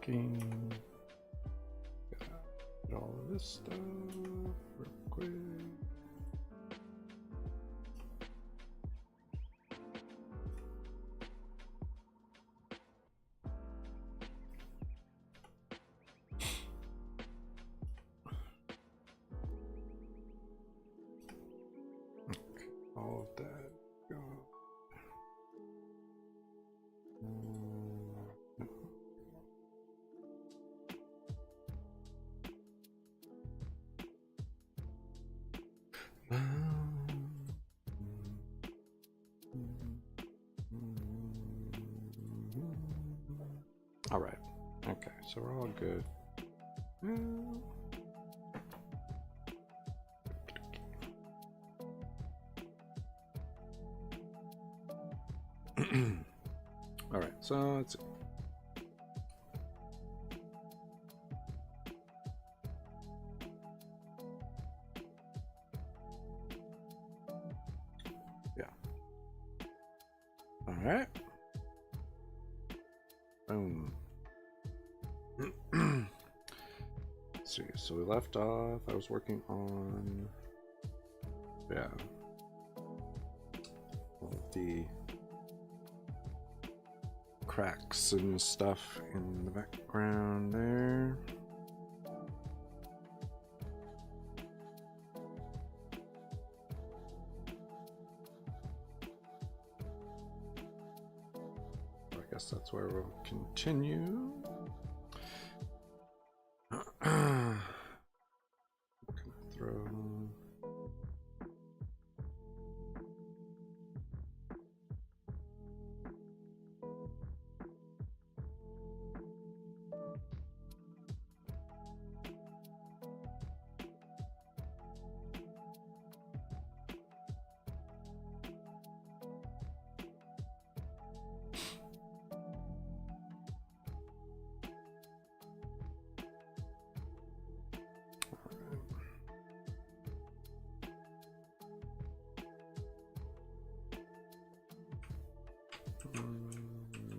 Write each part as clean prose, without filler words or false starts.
working. Get all of this stuff real quick. Okay, all of that go. All right. Okay, so we're all good. All right, so let's see. Yeah. All right. Boom. Let's see. So we left off. I was working on, yeah, all of the cracks and stuff in the background there. I guess that's where we'll continue. Throw.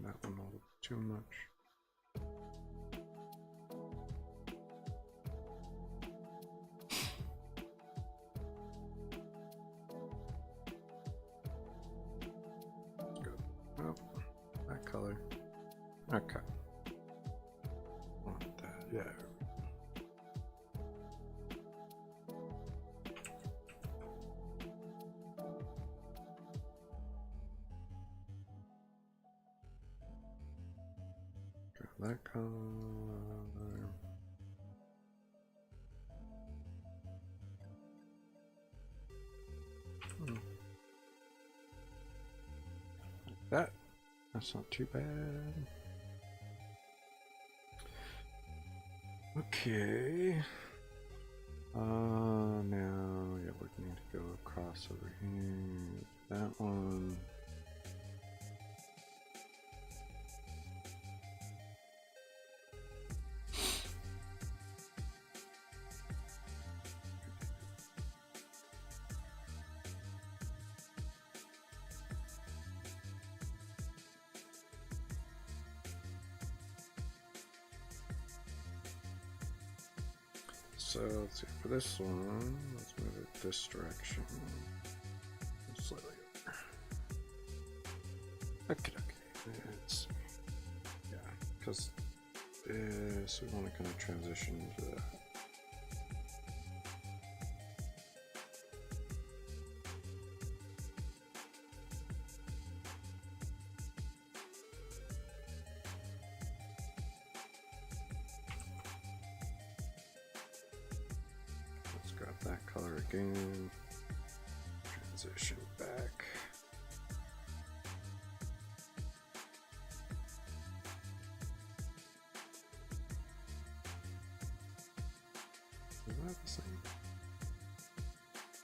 That one a little too much. Good. Oh, that color. Okay. Want that? Yeah. That color. Like that. That's not too bad. Okay. Now yeah, we need to go across over here. That one. So let's see, for this one, let's move it this direction. Slightly over. Okay. Let's see. Yeah, because this, we want to kind of transition to that. Grab that color again, transition back. Is that the same?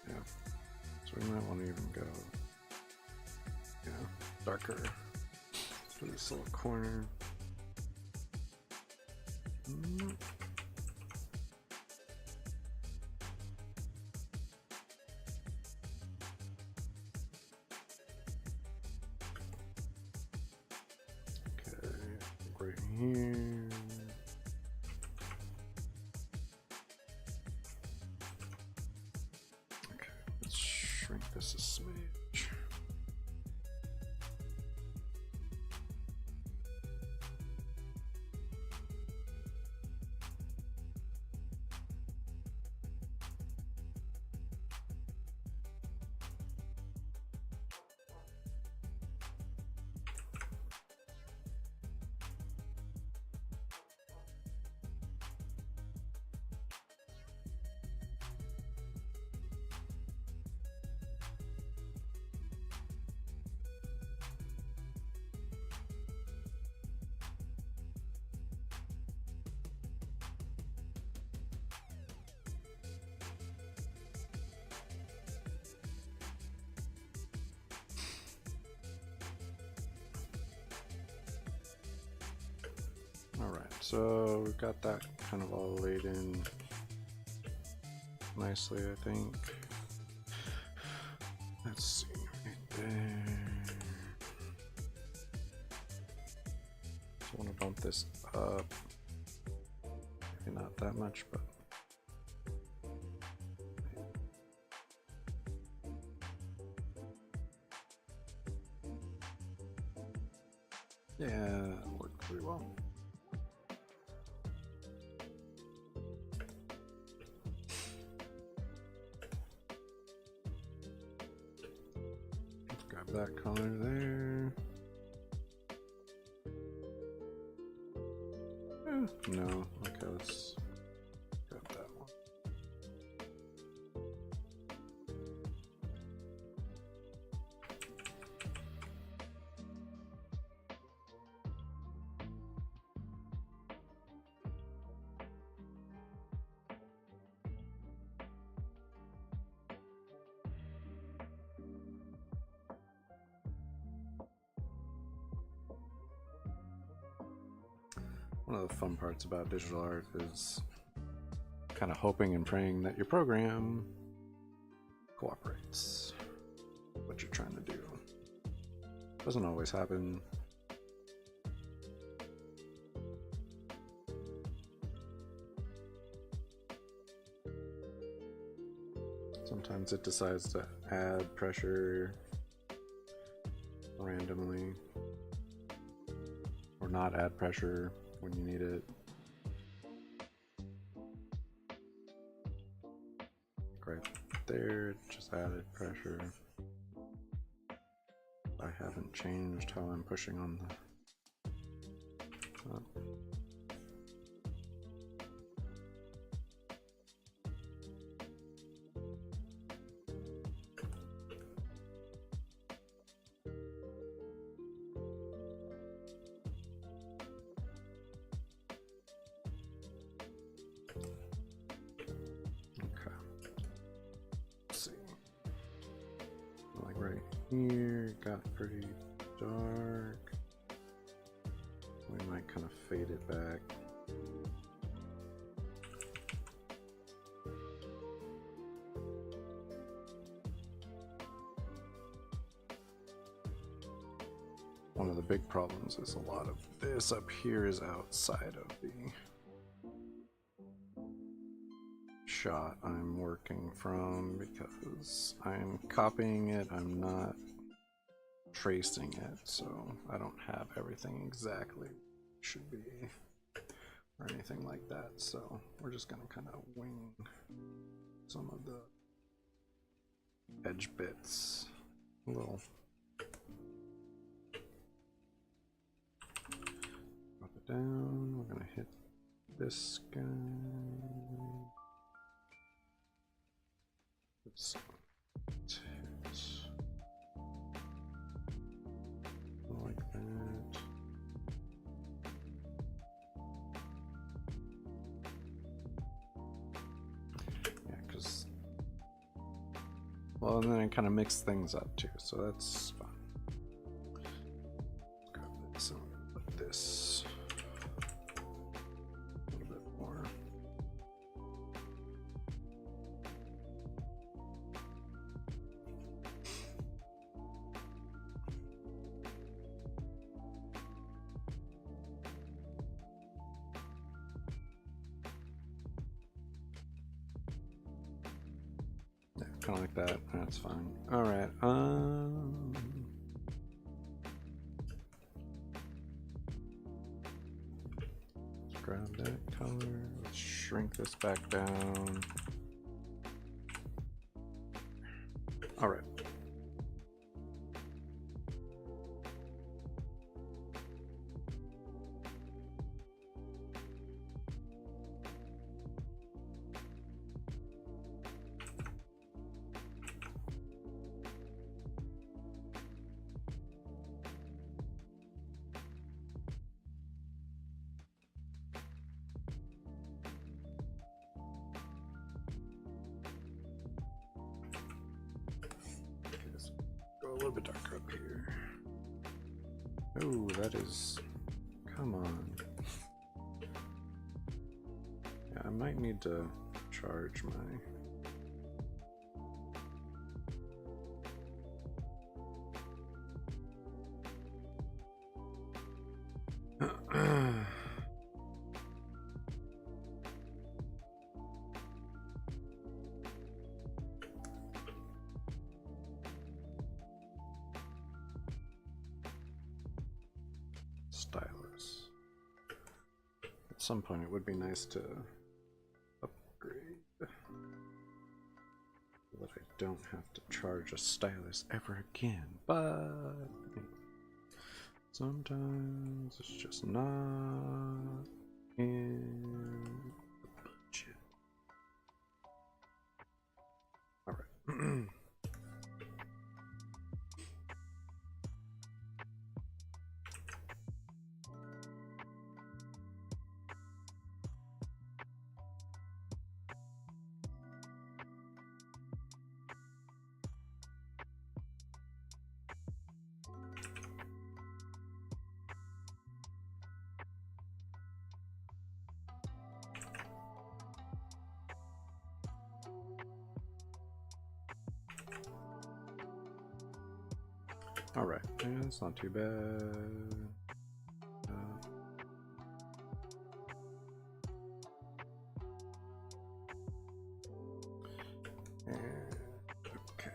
Yeah, so we might want to even go, yeah, darker for this little corner. Right here. Alright, so we've got that kind of all laid in nicely, I think. Let's see, right there. I want to bump this up. Maybe not that much, but yeah, that worked pretty well. Let's grab that color there. No, okay, let's grab that one. One of the fun parts about digital art is kind of hoping and praying that your program cooperates with what you're trying to do. Doesn't always happen. Sometimes it decides to add pressure randomly or not add pressure when you need it. Right there, it just added pressure. I haven't changed how I'm pushing on the here got pretty dark. We might kind of fade it back. One of the big problems is a lot of this up here is outside of the shot I'm working from because I'm copying it, I'm not tracing it, so I don't have everything exactly should be or anything like that. So we're just gonna kind of wing some of the edge bits a little. Drop it down, we're gonna hit this guy. Let's hit like that. Yeah, because well, and then I kind of mix things up too, so that's fun. Let's grab this and put this a little bit more. Kind of like that. That's fine. All right. Let's grab that color. Let's shrink this back down. All right. A little bit darker up here. Oh, that is, come on. might need to charge my... stylus. At some point it would be nice to upgrade so that I don't have to charge a stylus ever again, but sometimes it's just not in the budget. Alright. Alright, yeah, it's not too bad. Okay.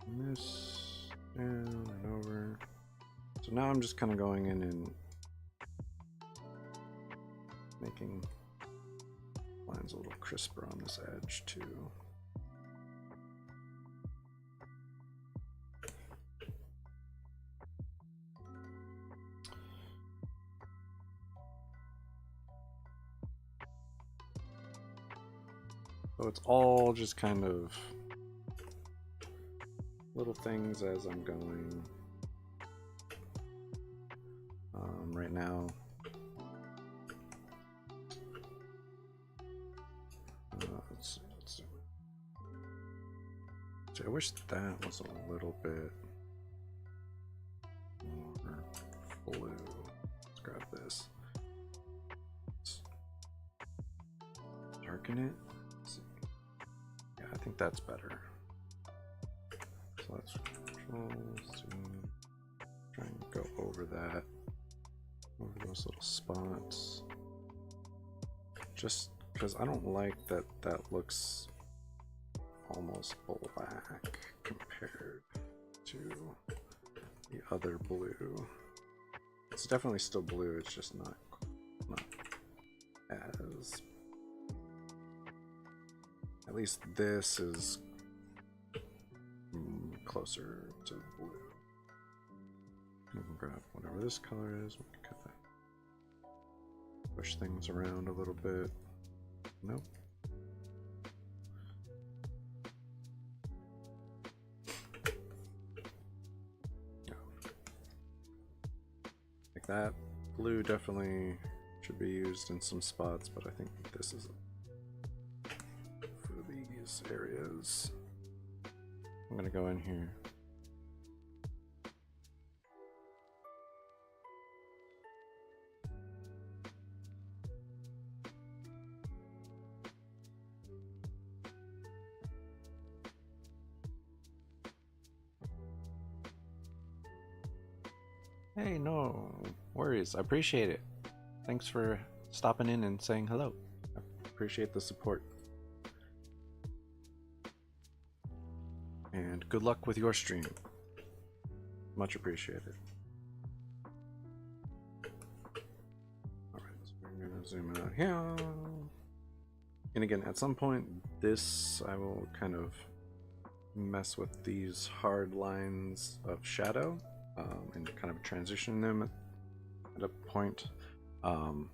And this down and over. So now I'm just kind of going in and making lines a little crisper on this edge too. So it's all just kind of little things as I'm going. Right now, let's see. I wish that was a little bit more blue. Let's grab this. Let's darken it. Yeah, I think that's better. So let's try and go over that, over those little spots. Just because I don't like that that looks almost black compared to the other blue. It's definitely still blue, it's just not as... At least this is closer to blue. We can grab whatever this color is. We can kind of push things around a little bit. Nope. No. Like that. Blue definitely should be used in some spots, but I think this is for these areas. I'm gonna go in here. Hey, no worries. I appreciate it. Thanks for stopping in and saying hello. I appreciate the support. And good luck with your stream. Much appreciated. Alright, so we're gonna zoom out here. And again, at some point, this I will kind of mess with these hard lines of shadow and kind of transition them at a point. But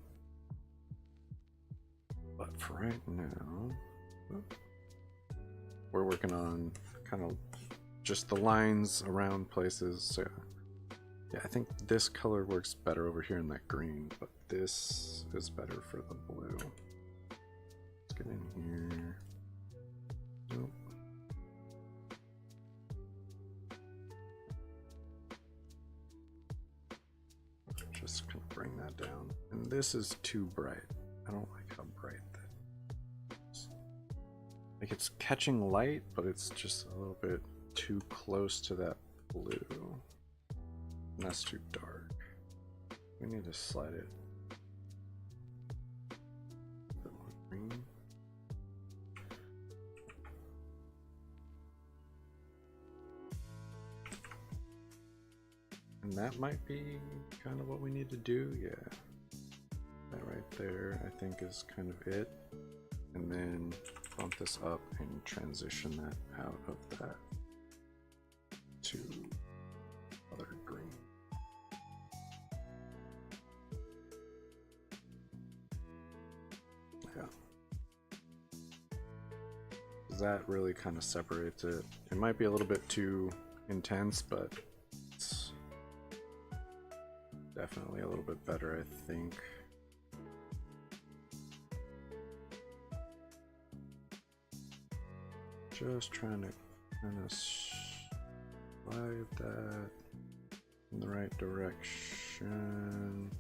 for right now, we're working on kind of just the lines around places. So yeah, I think this color works better over here in that green, but this is better for the blue. Let's get in here. Nope. Just kind of bring that down. And this is too bright. I don't like how bright that is. Like it's catching light, but it's just a little bit too close to that blue. And that's too dark. We need to slide it a bit more green. And that might be kind of what we need to do, yeah. That right there, I think, is kind of it. And then bump this up and transition that out of that to other green. Yeah. That really kind of separates it. It might be a little bit too intense, but it's definitely a little bit better, I think. Just trying to kind of slide that in the right direction.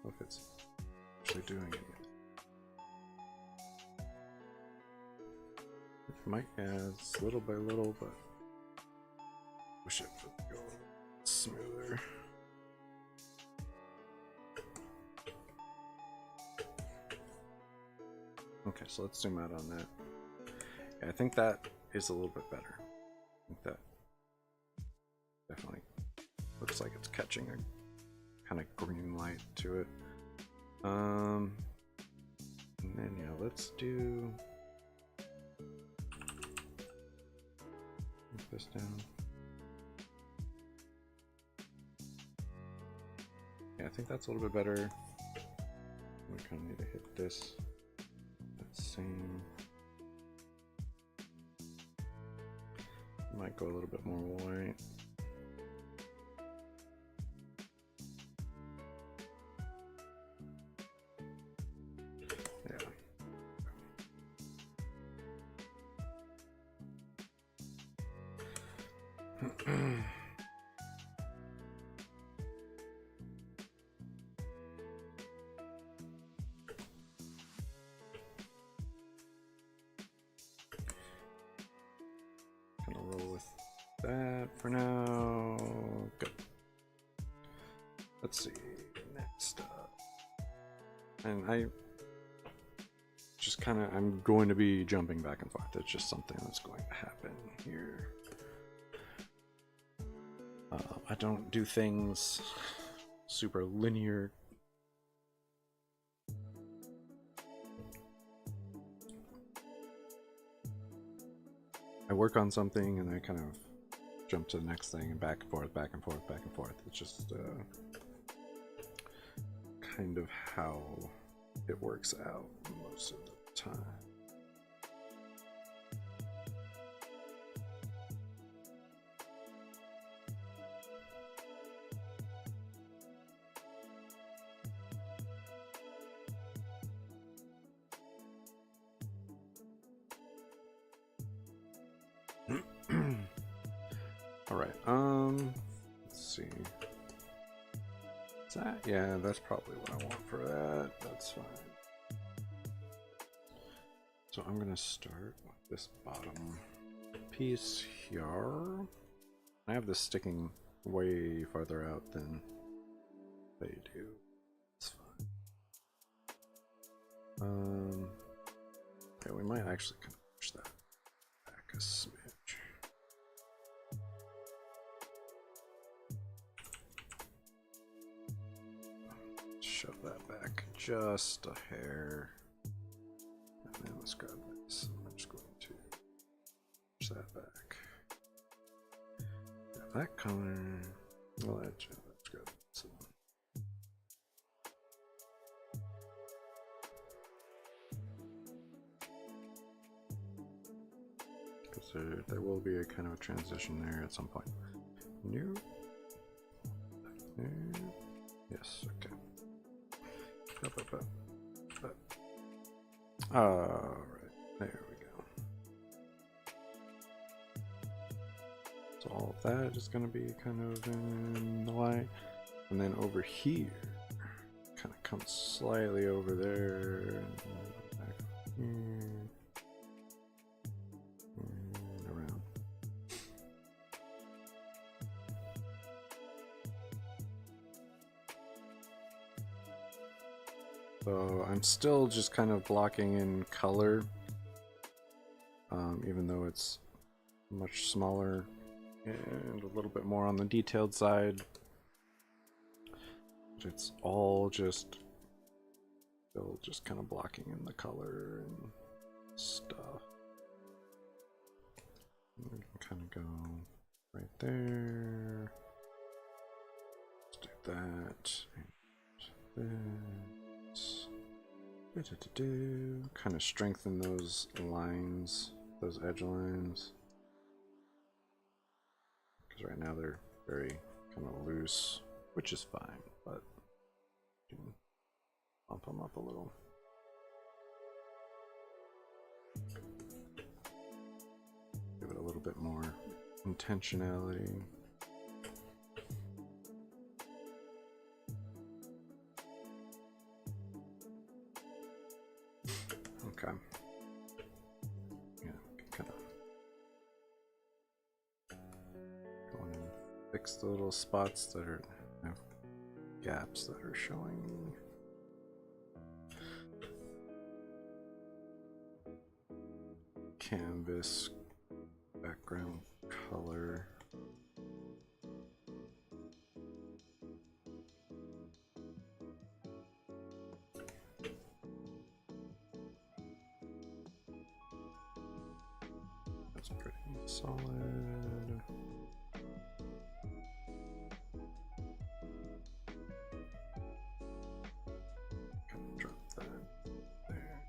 Hope it's actually doing it. It might, yeah, it's little by little, but wish it would go smoother. Okay, so let's zoom out on that. Yeah, I think that is a little bit better. I think that definitely looks like it's catching a kind of green light to it. And then yeah, let's do move this down. Yeah, I think that's a little bit better. We kind of need to hit this. Same. Might go a little bit more white. Yeah. That for now. Good. Let's see. Next up. And I just kind of, I'm going to be jumping back and forth. It's just something that's going to happen here. I don't do things super linear. I work on something and I kind of jump to the next thing and back and forth, back and forth, back and forth. It's just kind of how it works out most of the time. Let's see. Is that? Yeah, that's probably what I want for that. That's fine. So I'm gonna start with this bottom piece here. I have this sticking way farther out than they do. It's fine. Okay, we might actually kind of push that back a smidge. Shove that back just a hair. And then let's grab this. I'm just going to push that back. Grab that color. Well, let's grab this one. Because there will be a kind of a transition there at some point. New. Yes, okay. Alright, there we go. So So all of that is going to be kind of in the light. And then over here, kind of comes slightly over there. And back here. And around. So I'm still just kind of blocking in color, even though it's much smaller and a little bit more on the detailed side. It's all just still just kind of blocking in the color and stuff. We can kind of go right there. Let's do that. And this. Kind of strengthen those lines, those edge lines. Because right now they're very kind of loose, which is fine, but you can bump them up a little. Give it a little bit more intentionality. Okay. Yeah, kind of go in and fix the little spots that are, you know, gaps that are showing. Canvas background color. That's pretty solid. Kind of drop that there.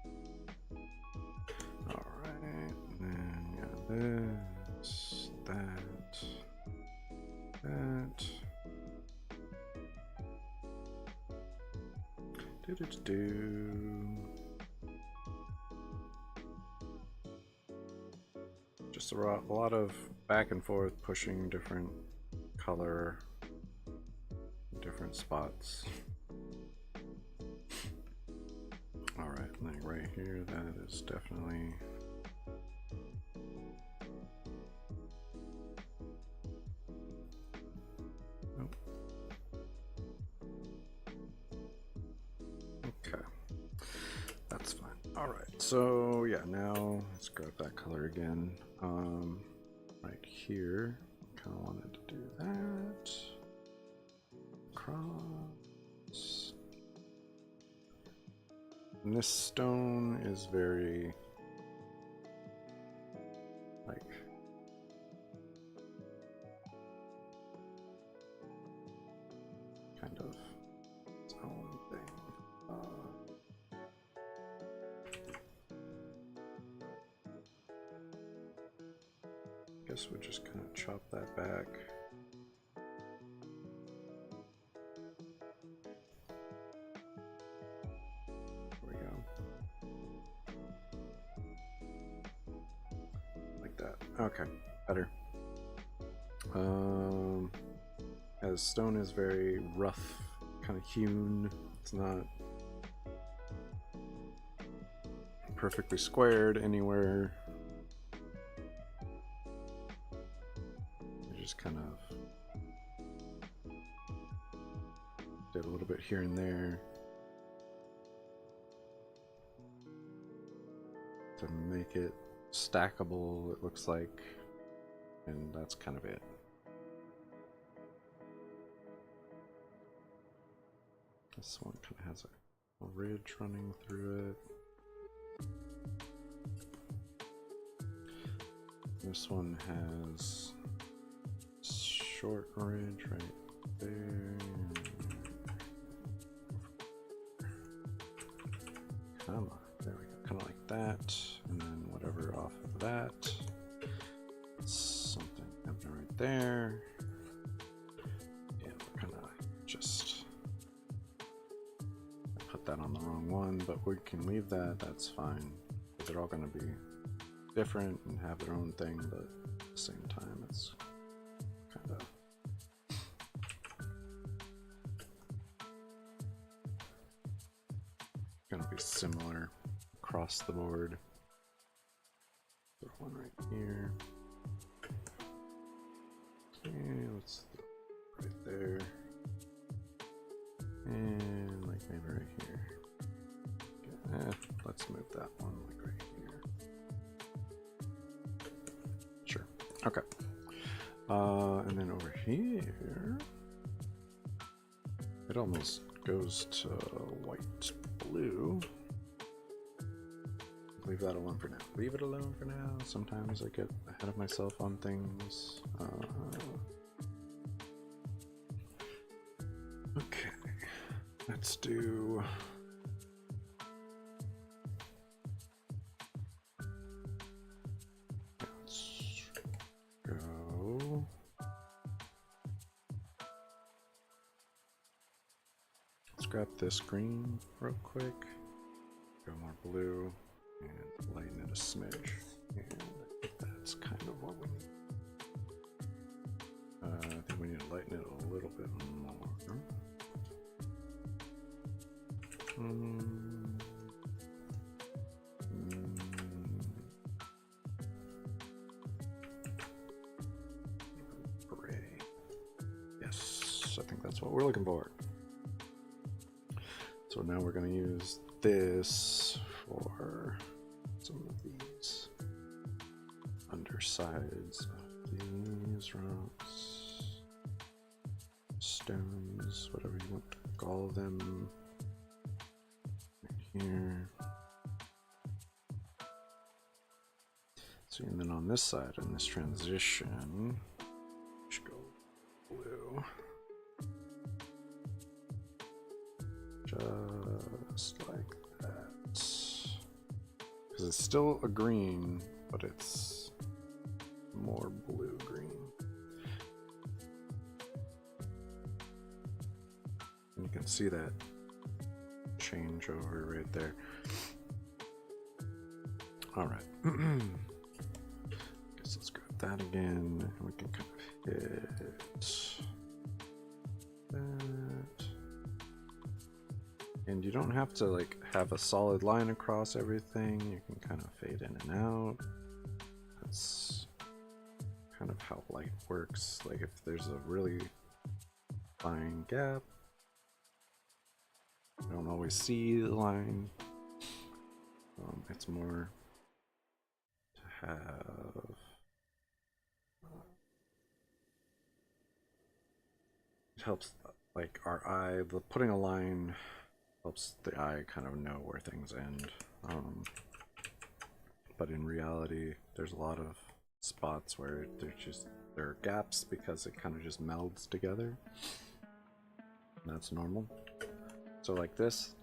All right, and then yeah, this, that. Just a lot of back and forth, pushing different color, different spots. All right, like right here, that is definitely. Nope. Okay, that's fine. All right, so yeah, now let's grab that color again. Right here, kind of wanted to do that. Cross. And this stone is very, like, kind of its own thing. I guess we'll just kind of chop that back. There we go. Like that. Okay, better. As stone is very rough, kind of hewn. It's not perfectly squared anywhere. You just kind of did a little bit here and there to make it stackable, it looks like, and that's kind of it. This one kind of has a ridge running through it. This one has short ridge right there. Come on, there we go, kind of like that, and then whatever off of that. Something happening right there. Yeah, we're kind of just put that on the wrong one, but we can leave that, that's fine. They're all going to be different and have their own thing, but at the same time, it's similar across the board. Throw one right here. And let's throw right there. And like maybe right here. Okay, let's move that one like right here. Sure. Okay. And then over here, it almost goes to white, blue. Leave that alone for now. Leave it alone for now. Sometimes I get ahead of myself on things. Okay, let's do. Let's go. Let's grab this green real quick. Go more blue. And lighten it a smidge, and that's kind of what we need. I think we need to lighten it a little bit more. Gray. Yes, I think that's what we're looking for. So now we're going to use this for some of these undersides of these rocks, stones, whatever you want to call them. Right here. See, and then on this side, in this transition, should go blue. Just like that. Because it's still a green, but it's more blue-green. And you can see that change over right there. Alright. Guess let's grab that again, and we can kind of hit that. And you don't have to like have a solid line across everything. You can kind of fade in and out. That's kind of how light works. Like if there's a really fine gap, you don't always see the line. It's more to have it helps like our eye, putting a line helps the eye kind of know where things end. But in reality, there's a lot of spots where there are gaps because it kind of just melds together. And that's normal. So like this,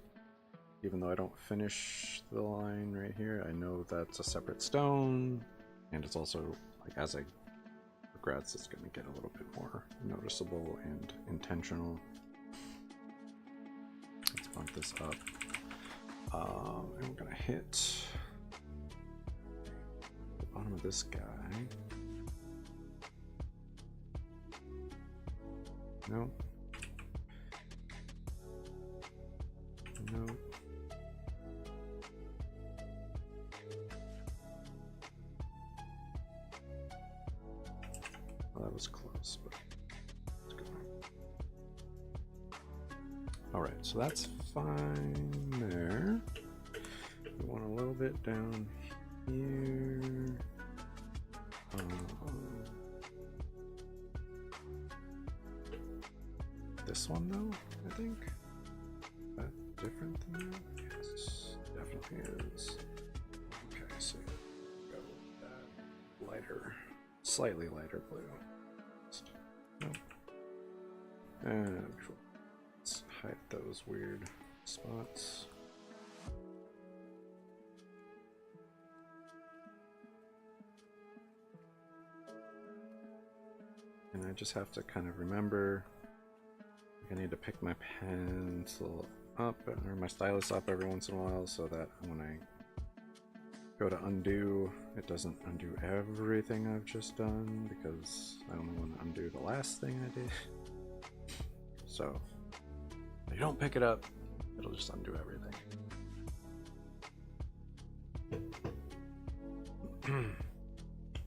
even though I don't finish the line right here, I know that's a separate stone, and it's also like as I progress, it's going to get a little bit more noticeable and intentional. Let's bump this up. And we're gonna hit the bottom of this guy. No. No. Well, that was close, but let's go. Alright, so that's fine there. We want a little bit down here. This one though, I think. Is that different than that? Yes, definitely is. Okay, so go with that lighter, slightly lighter blue. Nope. And let's hide those weird spots. And I just have to kind of remember I need to pick my pencil up or my stylus up every once in a while so that when I go to undo, it doesn't undo everything I've just done, because I only want to undo the last thing I did. So if you don't pick it up, it'll just undo everything.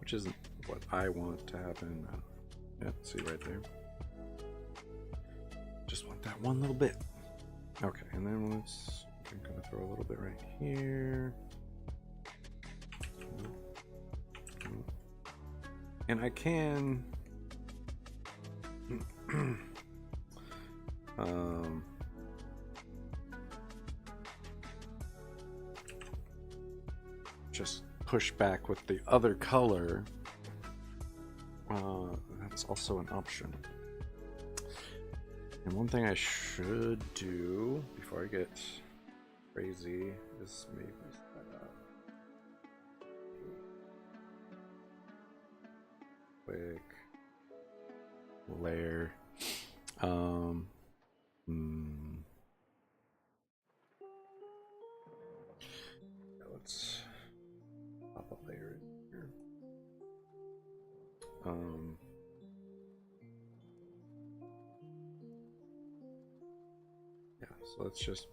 which isn't what I want to happen. Yeah, see right there. Just want that one little bit. Okay, and then I'm gonna throw a little bit right here. And I can just push back with the other color. That's also an option. And one thing I should do before I get crazy is maybe set up quick layer. Let's pop a layer in here. Yeah, so let's just.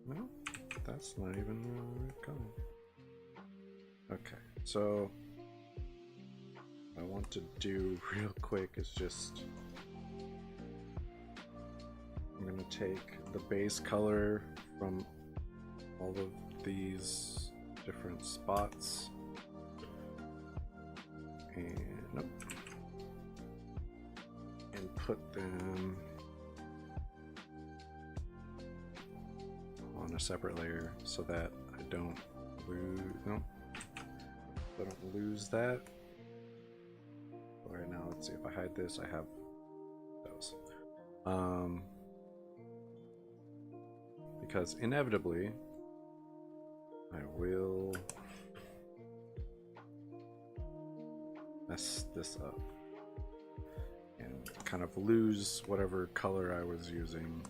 No, that's not even where it's going. Okay, so what I want to do real quick is just. I'm going to take the base color from all of these different spots and put them on a separate layer so that I don't lose that. All right, now let's see if I hide this. I have those. Because inevitably I will mess this up and kind of lose whatever color I was using.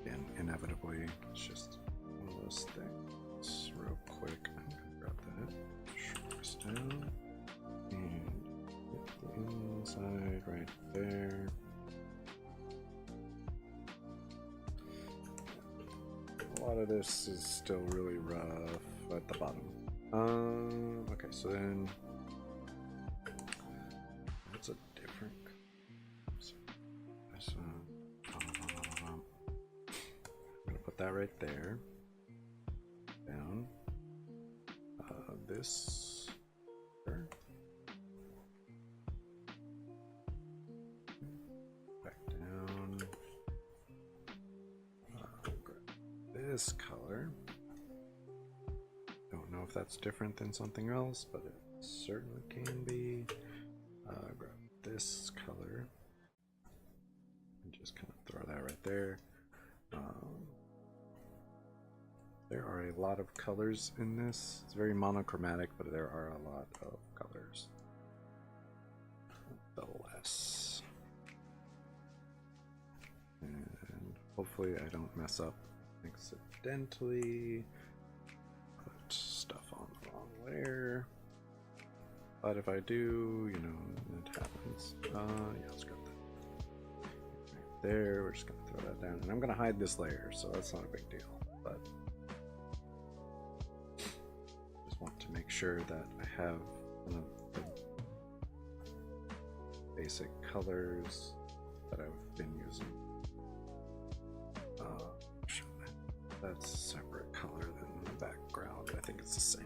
And inevitably, it's just one of those things. Real quick, I'm gonna grab that, shrink this down, and hit the inside right there. A lot of this is still really rough at the bottom. Okay, so then that's a different. I'm gonna put that right there. Down. This. There. Back down. This color. Don't know if that's different than something else, but it certainly can be. Grab this color and just kind of throw that right there. There are a lot of colors in this. It's very monochromatic, but there are a lot of colors. Nonetheless. And hopefully I don't mess up accidentally. Put stuff on the wrong layer. But if I do, you know, it happens. Yeah, let's grab that. Right there, we're just gonna throw that down. And I'm gonna hide this layer, so that's not a big deal. But just want to make sure that I have one of the basic colors that I've been using. That's a separate color than the background. I think it's the same.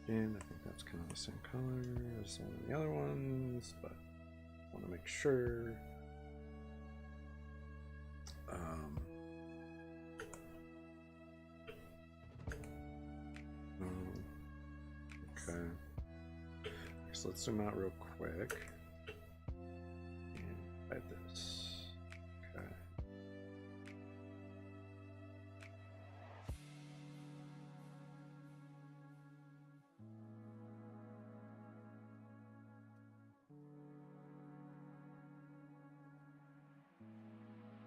And I think that's kind of the same color as one of the other ones, but I want to make sure. Okay. So let's zoom out real quick and hide this. Okay.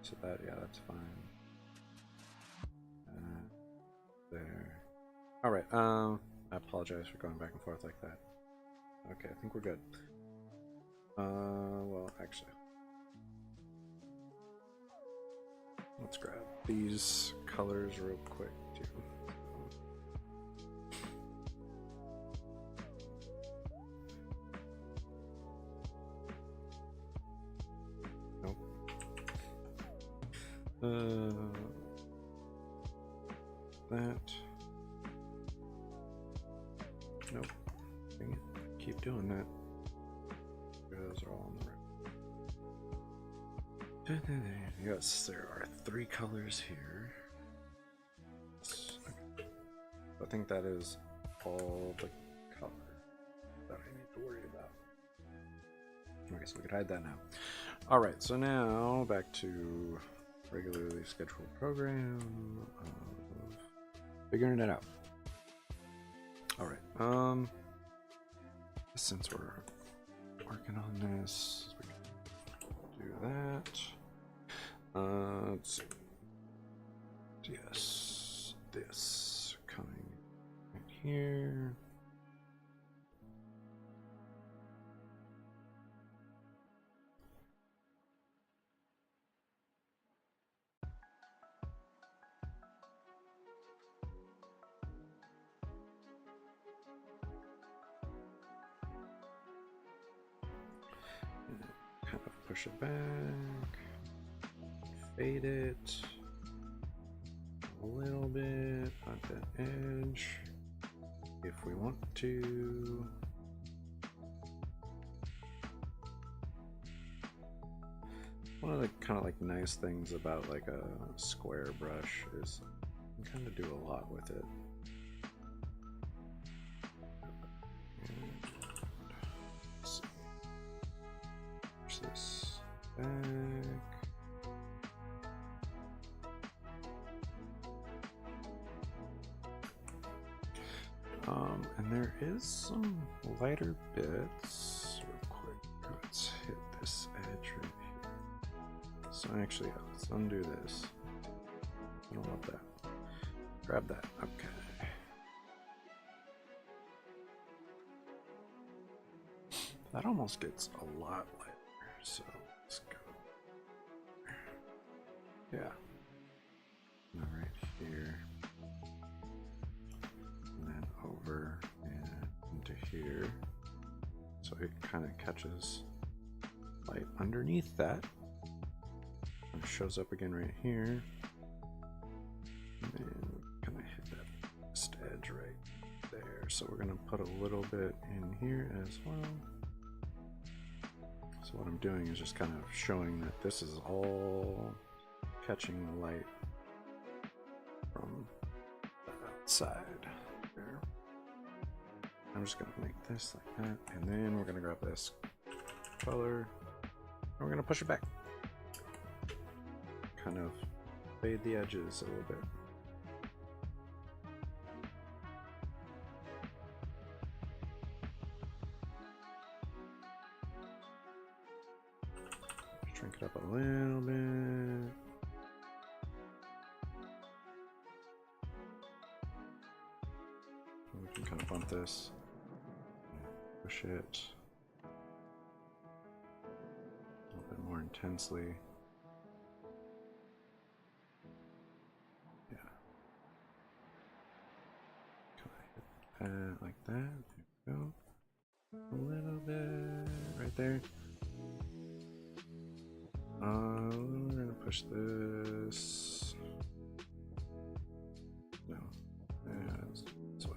So that, yeah, that's fine. There. All right. I apologize for going back and forth like that. Okay, I think we're good. Well, actually, Let's grab these colors real quick too. Nope. That. Nope. Dang it. Keep doing that. Those are all on the right. Yes, there are 3 colors here. Okay. I think that is all the color that I need to worry about. Okay, so we can hide that now. Alright, so now back to regularly scheduled program of figuring it out. Alright, since we're working on this, we can do that. Let's see. Yes, this coming right here. Kind of push it back. Fade it a little bit at the edge if we want to. One of the kind of like nice things about like a square brush is you can kind of do a lot with it. Push this back. And there is some lighter bits. Real quick, let's hit this edge right here. So actually, let's undo this. I don't want that. Grab that. Okay. That almost gets a lot lighter. So let's go. Yeah. Now right here. And then over and into here. So it kind of catches light underneath that. It shows up again right here. And then kind of hit that last edge right there. So we're going to put a little bit in here as well. So what I'm doing is just kind of showing that this is all catching light from the outside there. I'm just going to make this like that, and then we're going to grab this color and we're going to push it back. Kind of fade the edges a little bit. Shrink it up a little bit. We can kind of bump this, push it a little bit more intensely. Yeah. Kind of hit that like that. There we go. A little bit right there. We're gonna push this. No, this way.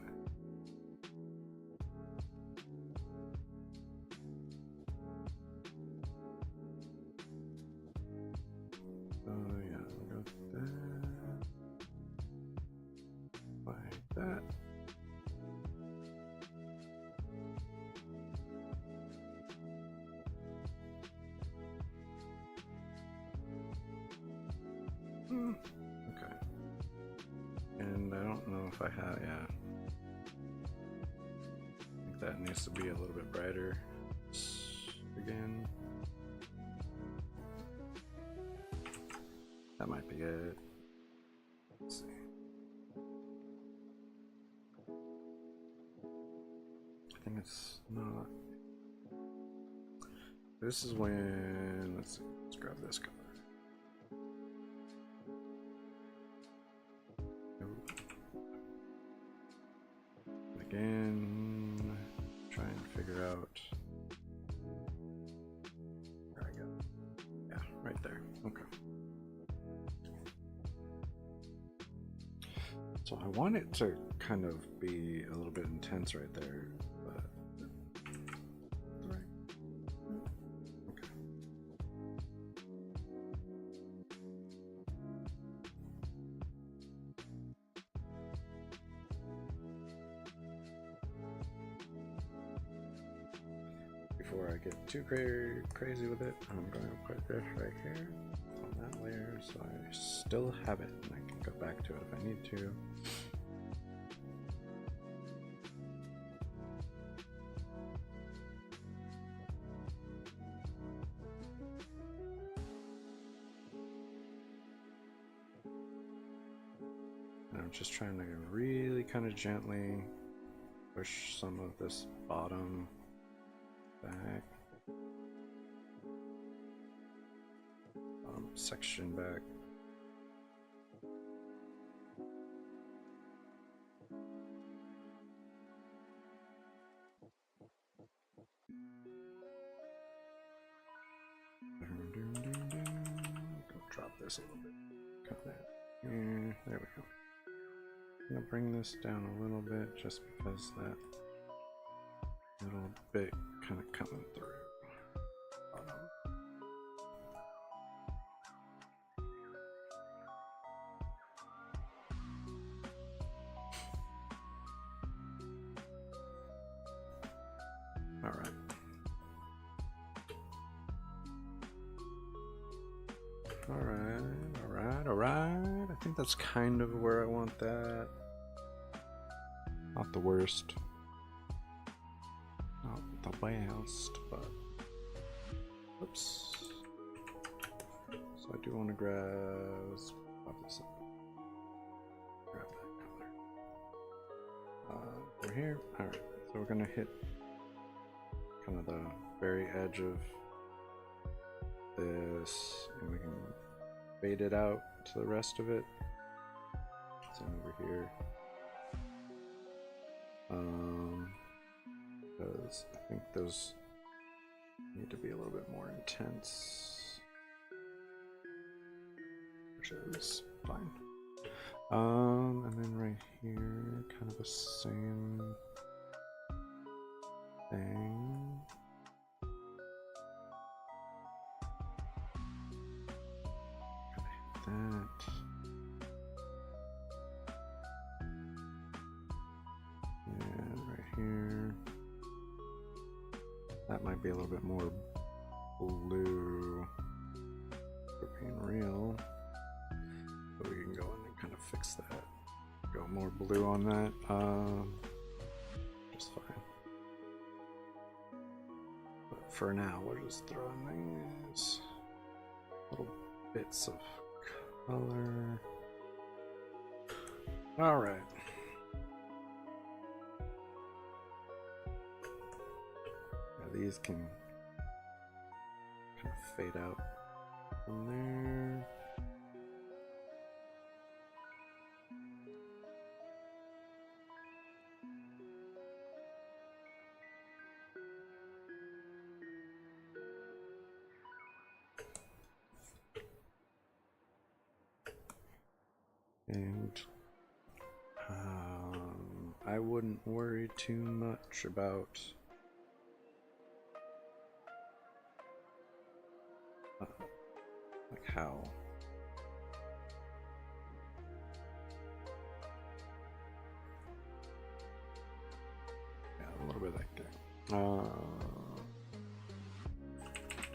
Oh yeah, we'll go with that. Like that. Okay. And I don't know if I have, yeah. I think that needs to be a little bit brighter again. That might be it. Let's see. I think it's not. This is when, let's see, let's grab this color. So I want it to kind of be a little bit intense right there, but right. Okay. Before I get too crazy with it, I'm going to put this right here on that layer so I still have it and I can go back to it if I need to. And I'm just trying to really kind of gently push some of this bottom back, section back. Go drop this a little bit. Cut that. Yeah, there we go. I'm gonna bring this down a little bit just because that little bit kind of coming through. Alright. I think that's kind of where I want that. Not the worst. Not the best, but... Oops. So I do want to grab... Pop this up. Grab that color. Over here. Alright, so we're gonna hit kind of the very edge of this, and we can fade it out to the rest of it. So over here, because I think those need to be a little bit more intense, which is fine. And then right here, kind of the same thing. That. And right here. That might be a little bit more blue for being real. But we can go in and kind of fix that. Go more blue on that. Just fine. But for now, we're just throwing these little bits of color. All right. Now these can kind of fade out from there. And I wouldn't worry too much about like how a little bit like that.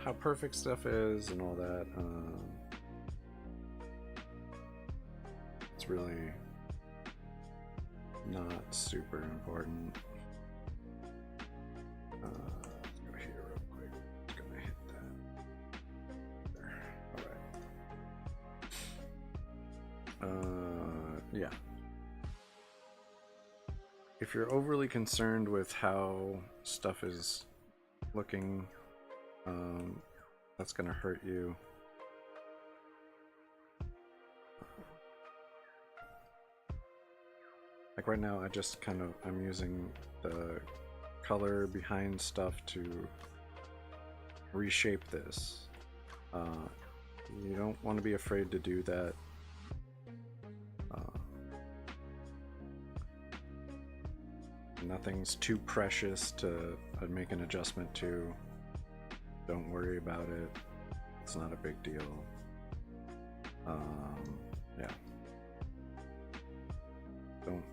How perfect stuff is and all that. It's really not super important. Let's go here real quick. Just gonna hit that. There. Alright. Yeah. If you're overly concerned with how stuff is looking, that's gonna hurt you. Like right now, I just kind of, I'm using the color behind stuff to reshape this. You don't want to be afraid to do that. nothing's too precious to make an adjustment to. Don't worry about it. It's not a big deal. Yeah.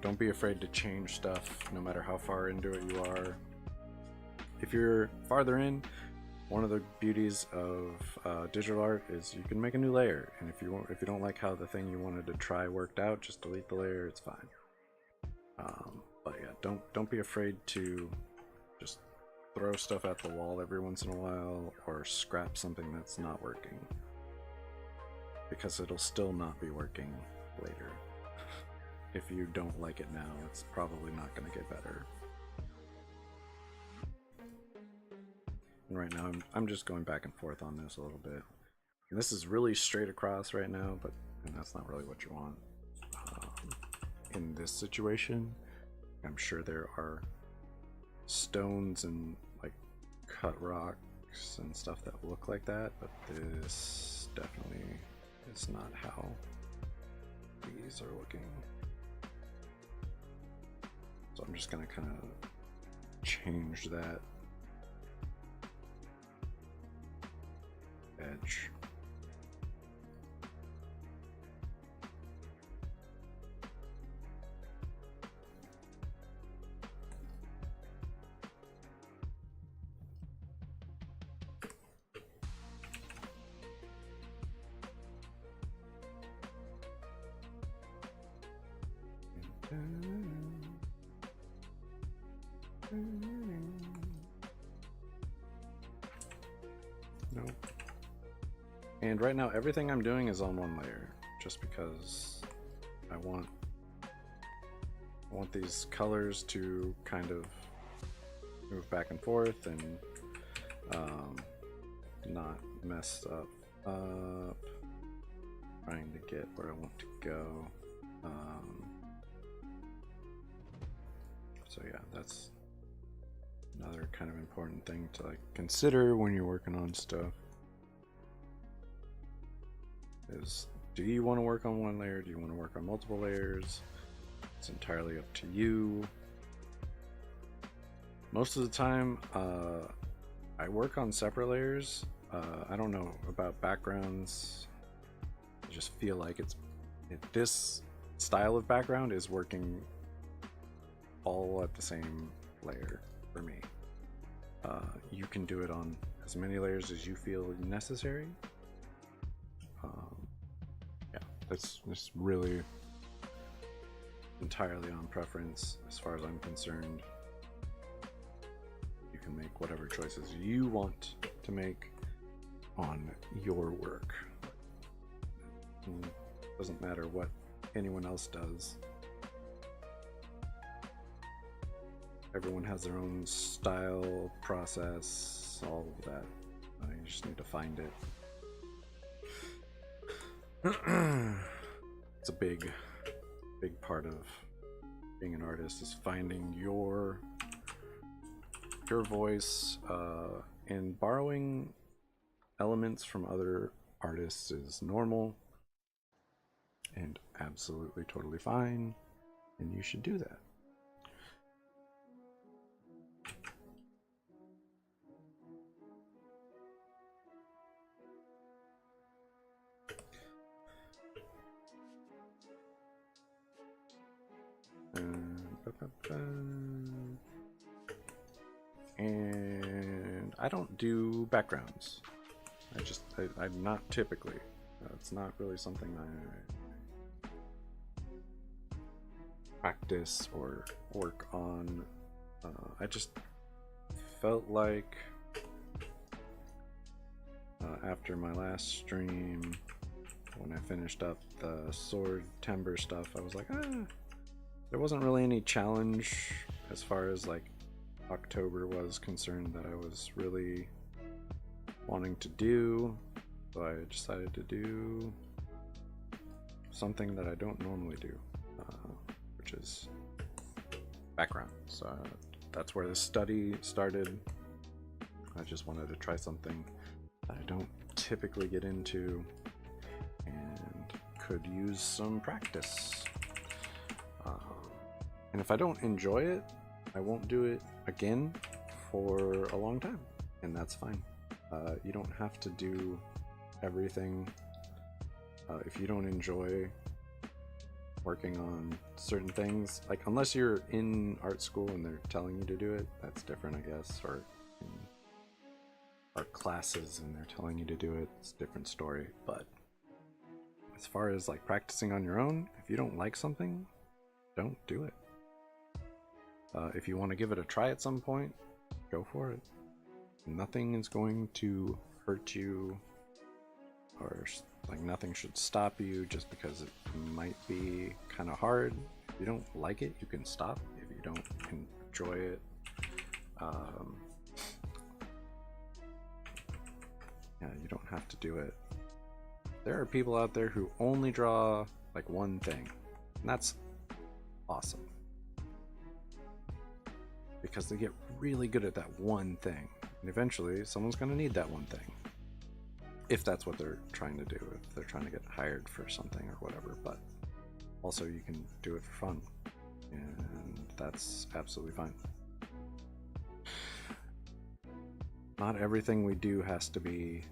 Don't be afraid to change stuff, no matter how far into it you are. If you're farther in, one of the beauties of digital art is you can make a new layer, and if you don't like how the thing you wanted to try worked out, just delete the layer. It's fine. But yeah, don't be afraid to just throw stuff at the wall every once in a while, or scrap something that's not working, because it'll still not be working later. If you don't like it now, it's probably not going to get better. And right now I'm just going back and forth on this a little bit. And this is really straight across right now, but that's not really what you want. In this situation, I'm sure there are stones and like cut rocks and stuff that look like that, but this definitely is not how these are looking. So I'm just gonna kind of change that edge. Nope. And right now everything I'm doing is on one layer, just because I want these colors to kind of move back and forth and not mess up, trying to get where I want to go. So yeah, that's another kind of important thing to like consider when you're working on stuff. Is, do you want to work on one layer? Do you want to work on multiple layers? It's entirely up to you. Most of the time, I work on separate layers. I don't know about backgrounds. I just feel like this style of background is working all at the same layer for me. You can do it on as many layers as you feel necessary. Yeah, that's really entirely on preference as far as I'm concerned. You can make whatever choices you want to make on your work. It doesn't matter what anyone else does. Everyone has their own style, process, all of that. You just need to find it. It's a big part of being an artist, is finding your voice, and borrowing elements from other artists is normal and absolutely totally fine, and you should do that. And I don't do backgrounds. I'm not typically. It's not really something I practice or work on. I just felt like after my last stream, when I finished up the sword timber stuff, I was like, there wasn't really any challenge as far as like October was concerned that I was really wanting to do, so I decided to do something that I don't normally do, which is backgrounds. That's where the study started. I just wanted to try something that I don't typically get into and could use some practice. And if I don't enjoy it, I won't do it again for a long time, and that's fine. You don't have to do everything. If you don't enjoy working on certain things, like unless you're in art school and they're telling you to do it, that's different, I guess, or in art classes and they're telling you to do it, it's a different story. But as far as like practicing on your own, if you don't like something, don't do it. If you want to give it a try at some point, go for it. Nothing is going to hurt you, or like nothing should stop you just because it might be kind of hard. If you don't like it, you can stop. If you don't enjoy it, yeah, you don't have to do it. There are people out there who only draw like one thing, and that's awesome because they get really good at that one thing, and eventually someone's going to need that one thing if that's what they're trying to do, if they're trying to get hired for something or whatever. But also you can do it for fun, and that's absolutely fine. Not everything we do has to be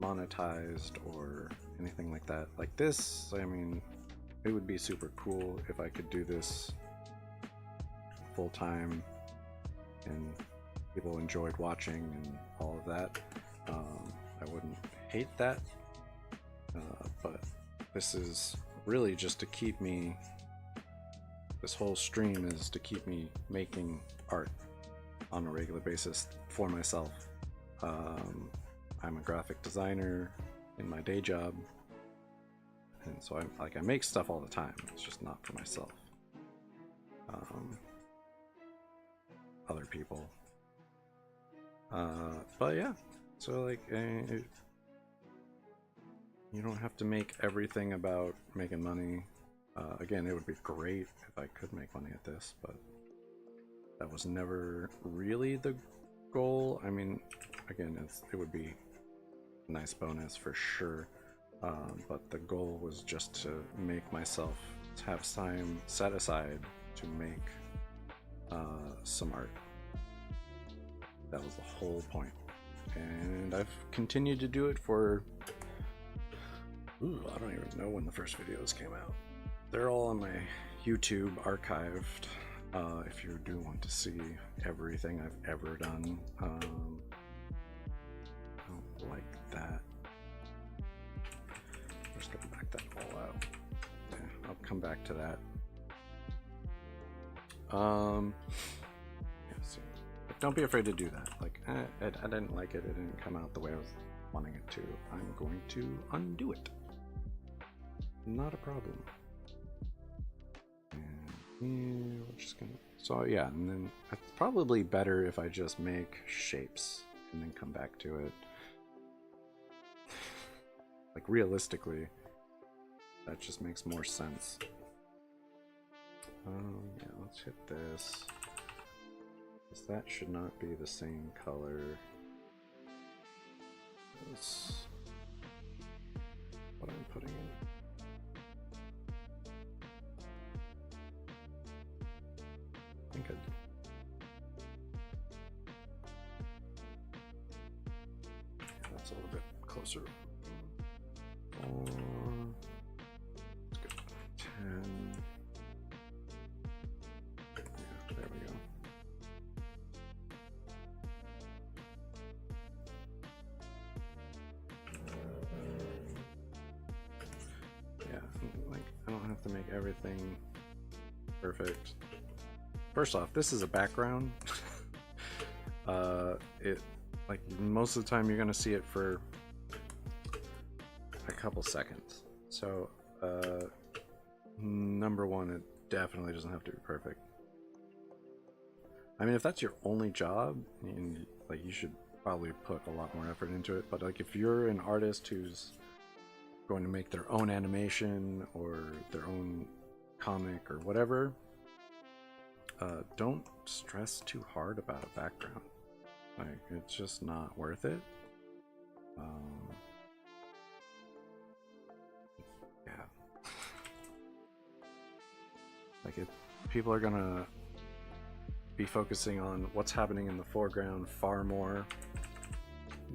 monetized or anything like that. Like this, I mean, it would be super cool if I could do this full time and people enjoyed watching and all of that. I wouldn't hate that, but this is really just to keep me, this whole stream is to keep me making art on a regular basis for myself. I'm a graphic designer in my day job, and so I make stuff all the time. It's just not for myself. Other people. But yeah, so like you don't have to make everything about making money. Again, it would be great if I could make money at this, but that was never really the goal. I mean, again, it would be a nice bonus for sure, but the goal was just to make myself have time set aside to make some art. That was the whole point, and I've continued to do it for I don't even know when the first videos came out. They're all on my YouTube archived, if you do want to see everything I've ever done. I don't like that. I'm just gonna back that all out. Yeah, I'll come back to that. Yeah, see. But don't be afraid to do that. Like, I didn't like it. It didn't come out the way I was wanting it to. I'm going to undo it. Not a problem. And yeah, we're just gonna. So yeah, and then it's probably better if I just make shapes and then come back to it. Like realistically, that just makes more sense. Yeah, let's hit this. Because that should not be the same color as what I'm putting in. I think that's a little bit closer. Let's go 10. Yeah, there we go. Yeah, like I don't have to make everything perfect. First off, this is a background. It like most of the time you're gonna see it for a couple seconds. So number one, it definitely doesn't have to be perfect. I mean, if that's your only job, and like you should probably put a lot more effort into it. But like if you're an artist who's going to make their own animation or their own comic or whatever, don't stress too hard about a background. Like, it's just not worth it. Yeah. Like, people are gonna be focusing on what's happening in the foreground far more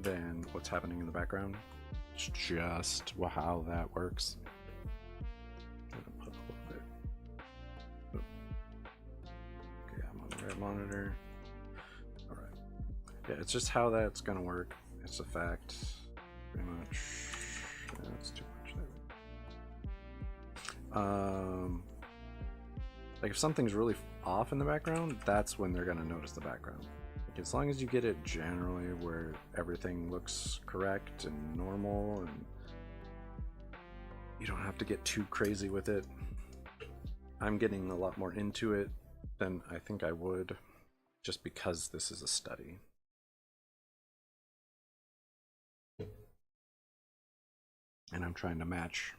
than what's happening in the background. It's just how that works. I'm gonna put a little bit. Okay, I'm on the right monitor. All right. Yeah, it's just how that's gonna work. It's a fact, pretty much. Yeah, that's too much there. Like if something's really off in the background, that's when they're gonna notice the background. Like as long as you get it generally where everything looks correct and normal, and you don't have to get too crazy with it. I'm getting a lot more into it than I think I would, just because this is a study. And I'm trying to match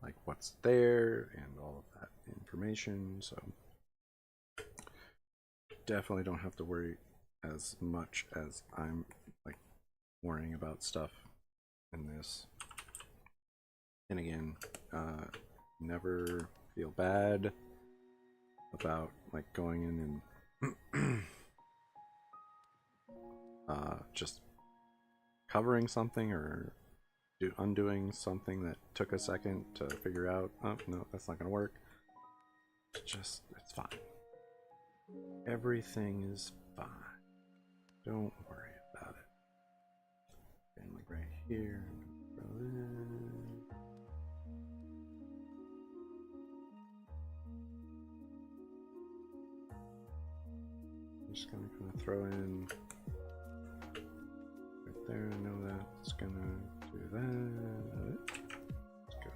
like what's there and all of that information, so definitely don't have to worry as much as I'm like worrying about stuff in this. And again, never feel bad about like going in and just covering something or undoing something that took a second to figure out. Oh no, that's not gonna work. It's fine. Everything is fine. Don't worry about it. And like right here, I'm just gonna kind of throw in right there. I know that's gonna do that. Let's go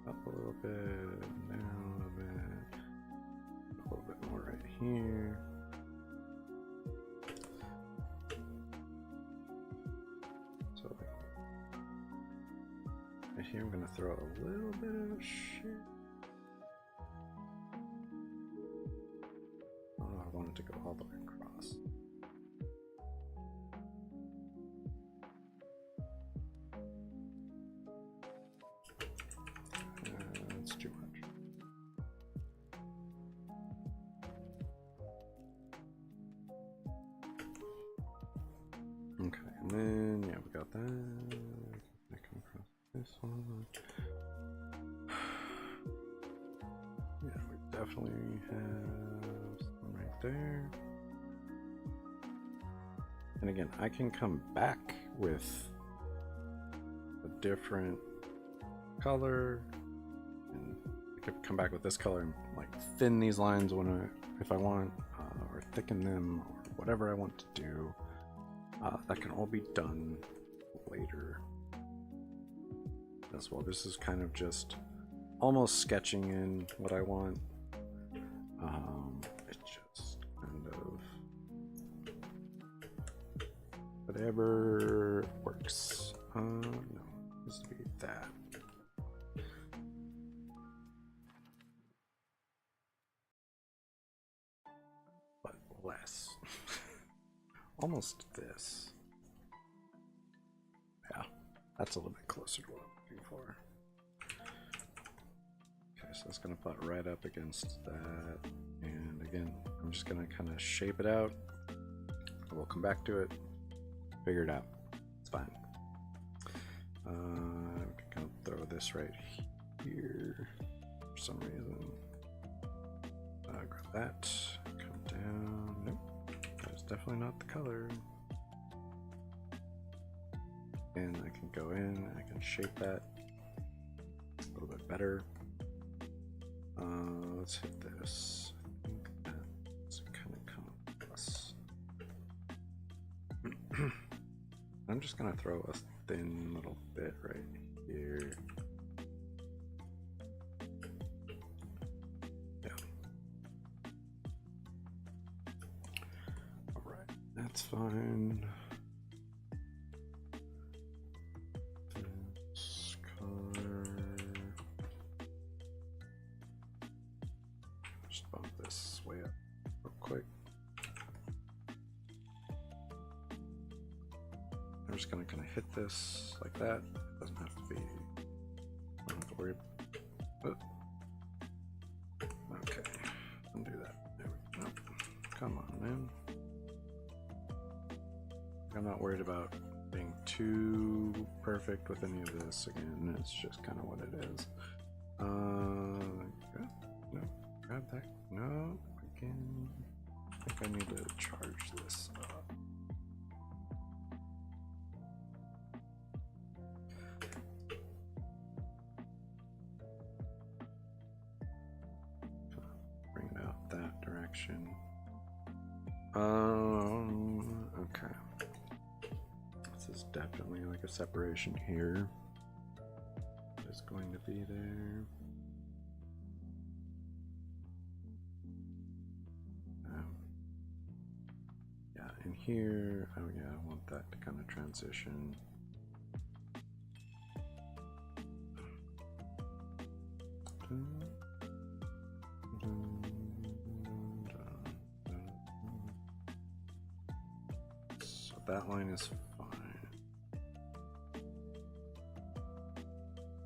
up a little bit, down a little bit more right here. So right here I'm gonna throw a little bit of shit. Oh, I want it to go all the way across. That's too much. Okay, and then yeah, we got that. I come across this one. Yeah, we definitely have some right there. And again, I can come back with a different color, and I could come back with this color and like thin these lines if I want, or thicken them, or whatever I want to do. That can all be done later as well. This is kind of just almost sketching in what I want. It just kind of whatever works. No, it needs to be that. But less. Almost this. Yeah, that's a little bit closer to what I'm looking for. Okay, so that's gonna butt right up against that. And again, I'm just gonna kind of shape it out. We'll come back to it, figure it out. It's fine. I'm gonna throw this right here for some reason. Grab that, come down. Nope, that's definitely not the color. And I can go in, I can shape that a little bit better. Let's hit this. I think that's kind of come across. I'm just gonna throw a thin little bit right here. Yeah. All right, that's fine. This color. Just bump this way up real quick. I'm just gonna kind of hit this like that. It doesn't have to be. I don't have to worry. Oh. Okay, undo that. There we go. Nope. in. I'm not worried about being too perfect with any of this. Again, it's just kind of what it is. No, grab that. No, again. I think I need to charge this up. Bring it out that direction. Okay. This is definitely like a separation here. It's going to be there. Yeah, in here, oh yeah, I want that to kind of transition. So that line is fine.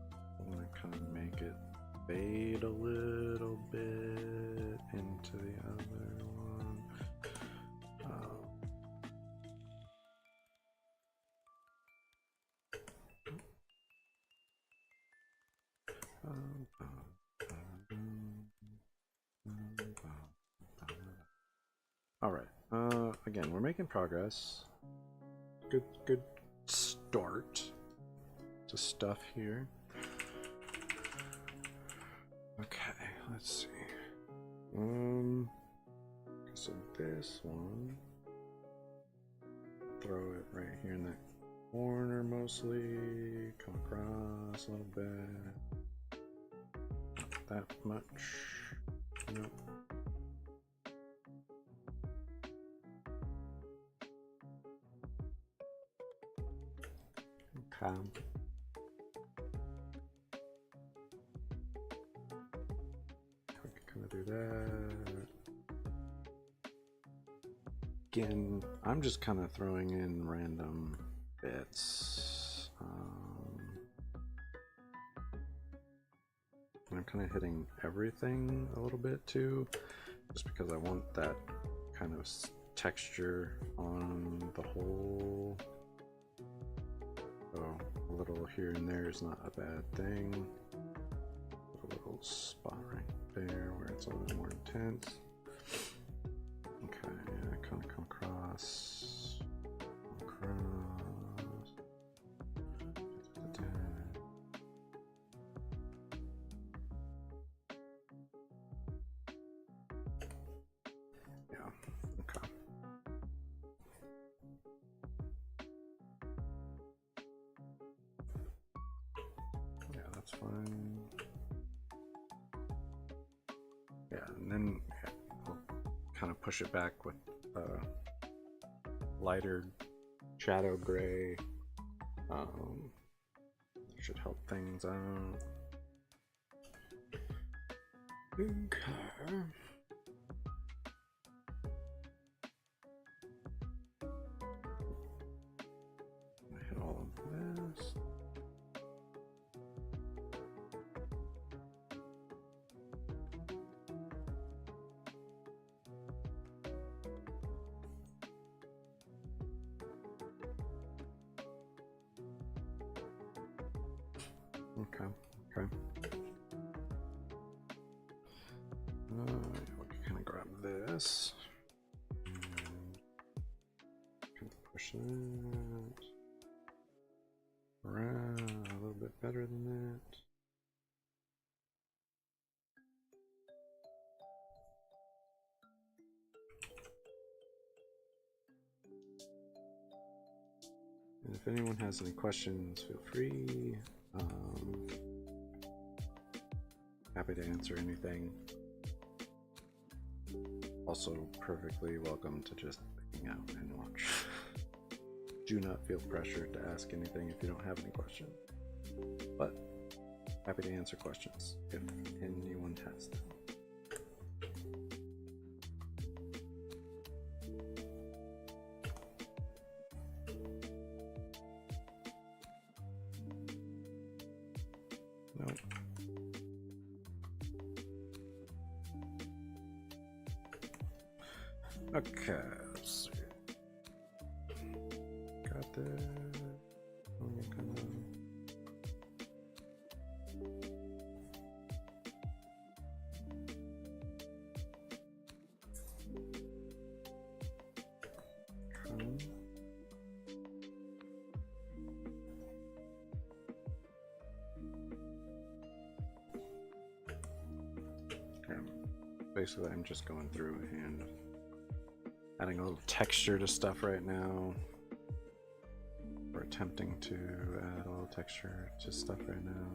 I want to kind of make it fade a little bit into the other one. All right. Again, we're making progress. Good start to stuff here. Okay, let's see. So this one, throw it right here in that corner mostly. Come across a little bit. Not that much. Nope. Okay. We can kind of do that. Again, I'm just kind of throwing in random bits. I'm kind of hitting everything a little bit too, just because I want that kind of texture on the whole. So a little here and there is not a bad thing. A little spot right there where it's a little more intense. Okay, yeah, kind of come across. Yeah, okay. Yeah, that's fine. Yeah, and then we'll kind of push it back with lighter shadow gray. Should help things out. Okay. Hit all of this. Okay, okay. We can kind of grab this. Kind of push that around a little bit better than that. And if anyone has any questions, feel free. Happy to answer anything. Also, perfectly welcome to just hang out and watch. Do not feel pressured to ask anything if you don't have any questions. But happy to answer questions if anyone has them. Nope. Okay, let's see. Got this. Basically, I'm just going through and adding a little texture to stuff right now. We're attempting to add a little texture to stuff right now.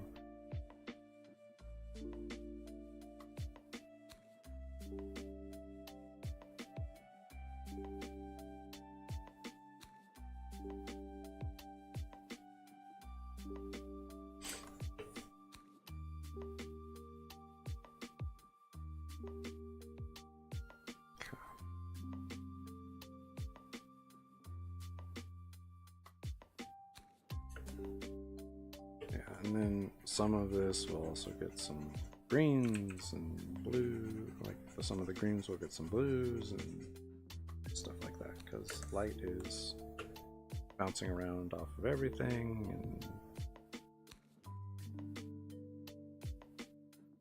And then some of this will also get some greens and blue, like some of the greens will get some blues and stuff like that, because light is bouncing around off of everything, and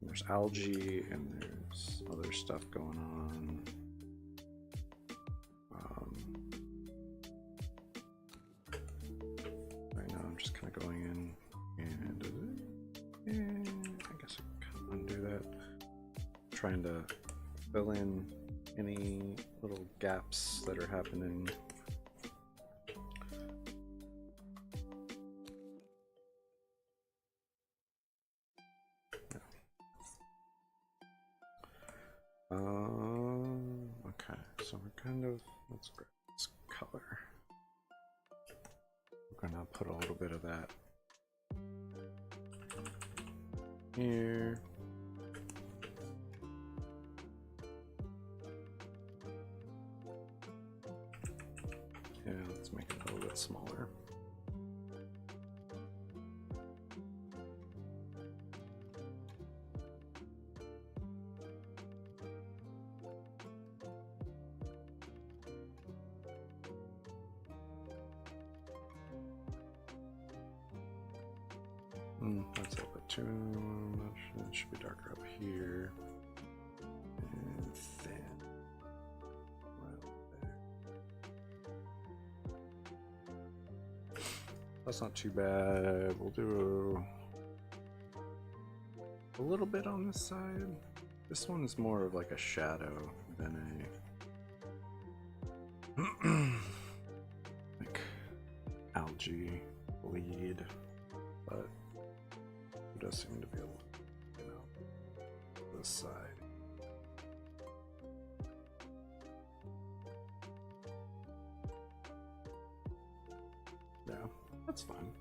there's algae and there's other stuff going on. Right now I'm just kind of going in and I guess I can undo that. Trying to fill in any little gaps that are happening. Okay, so we're kind of, let's grab this color. We're gonna put a little bit of that here. Yeah, let's make it a little bit smaller. That's a little bit too much. It should be darker up here. And thin. Right there. That's not too bad. We'll do a little bit on this side. This one's more of like a shadow than a like algae bleed, but it does seem to be able to, you know, this side. Yeah, that's fine.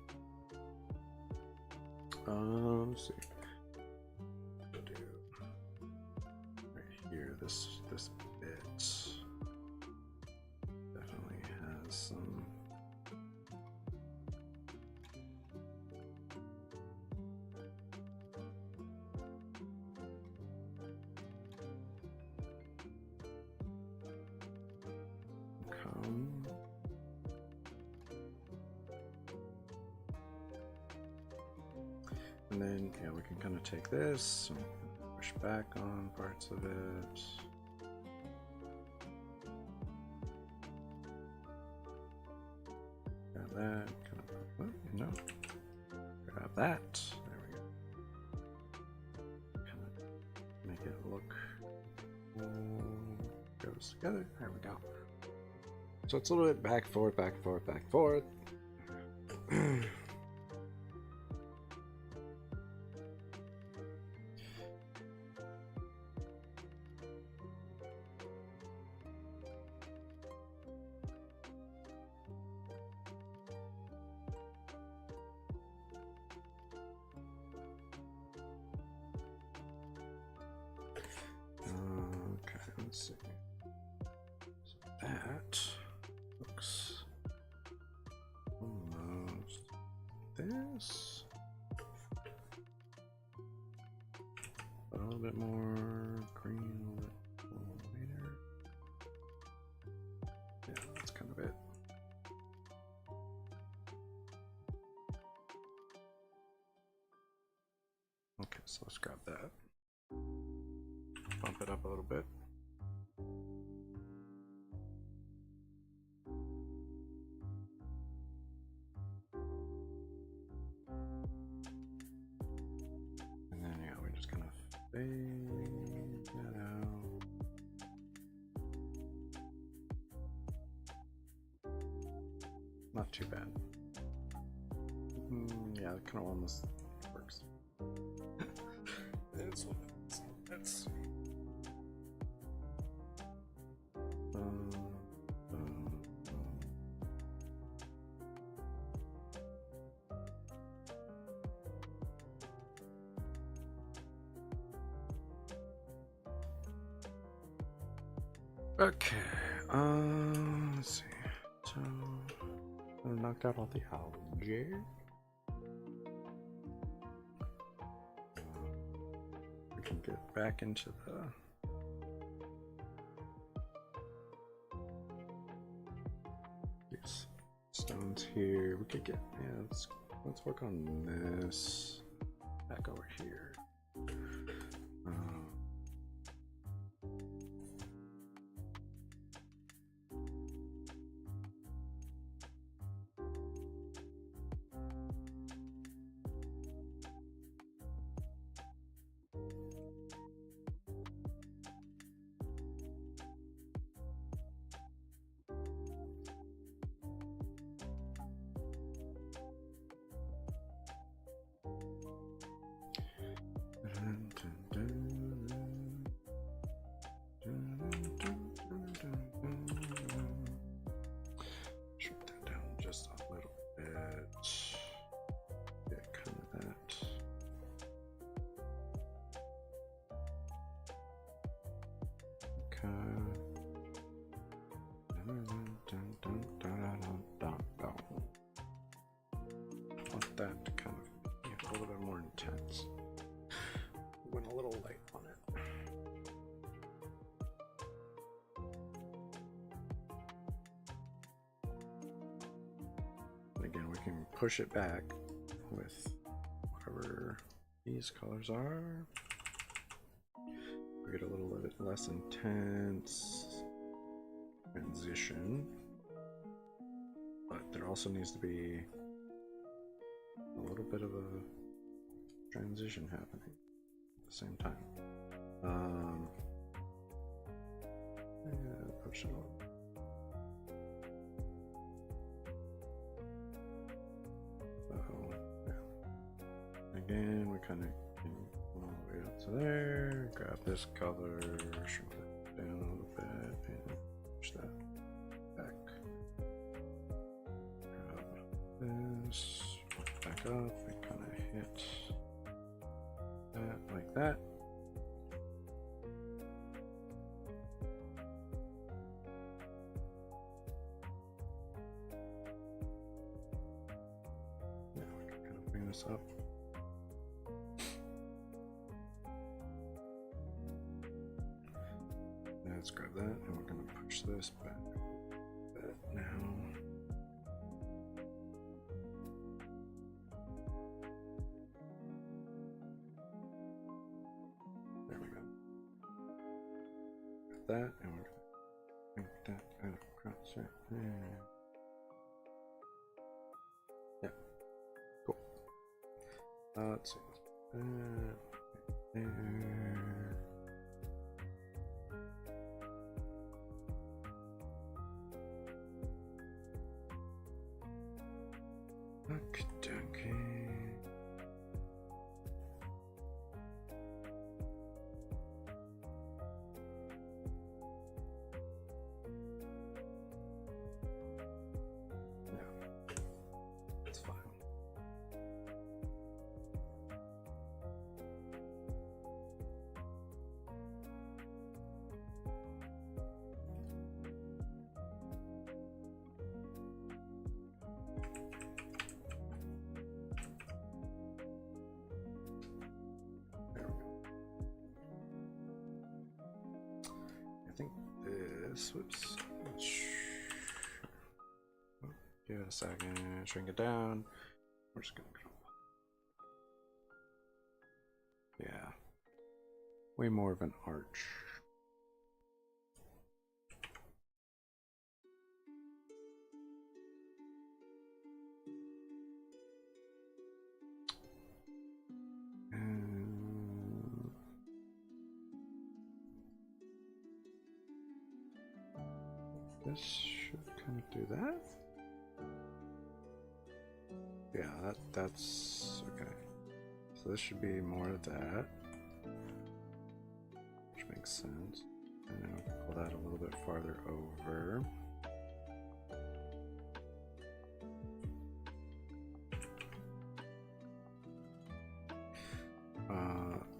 Let's see. We'll do right here. This bit definitely has some. And then, yeah, we can kind of take this and push back on parts of it. Grab that, kind of, no, grab that. There we go. Kind of make it look, goes together. There we go. So it's a little bit back, forth, back, forth, back, forth. Okay, let's see. So that looks almost this. A little bit more green, a little later. Okay, so let's grab that. Bump it up a little bit. And then, yeah, we're just gonna fade that out. Not too bad. Yeah, it kind of almost works. Let's see. Okay, let's see. So, I knocked out all the algae. We can get back into these stones here. We could get, yeah, let's work on this back over here. Shrink that down just a little bit. Yeah, kind of that. Okay. I want that to kind of be a little bit more intense. Went a little light on it. And again, we can push it back with whatever these colors are. We get a little bit less intense transition, but there also needs to be a little bit of a transition happening at the same time. Yeah, push it on. So, yeah. Again, we kind of can go all the way up to there. Grab this color, shrink it down a little bit, and push that back. Grab this, back up, and kind of hit that like that. Now we can kind of bring this up. Let's grab that, and we're going to push this back a bit now. There we go. Got that, and we're going to make that across right there. Yeah, cool. Let's see. That there. Okay. Yeah, it's fine. I think this, whoops, give it a second, shrink it down. We're just gonna go. way more of an arch. And this should kind of do that. Yeah, that's okay. So this should be more of that, which makes sense. And then we'll pull that a little bit farther over.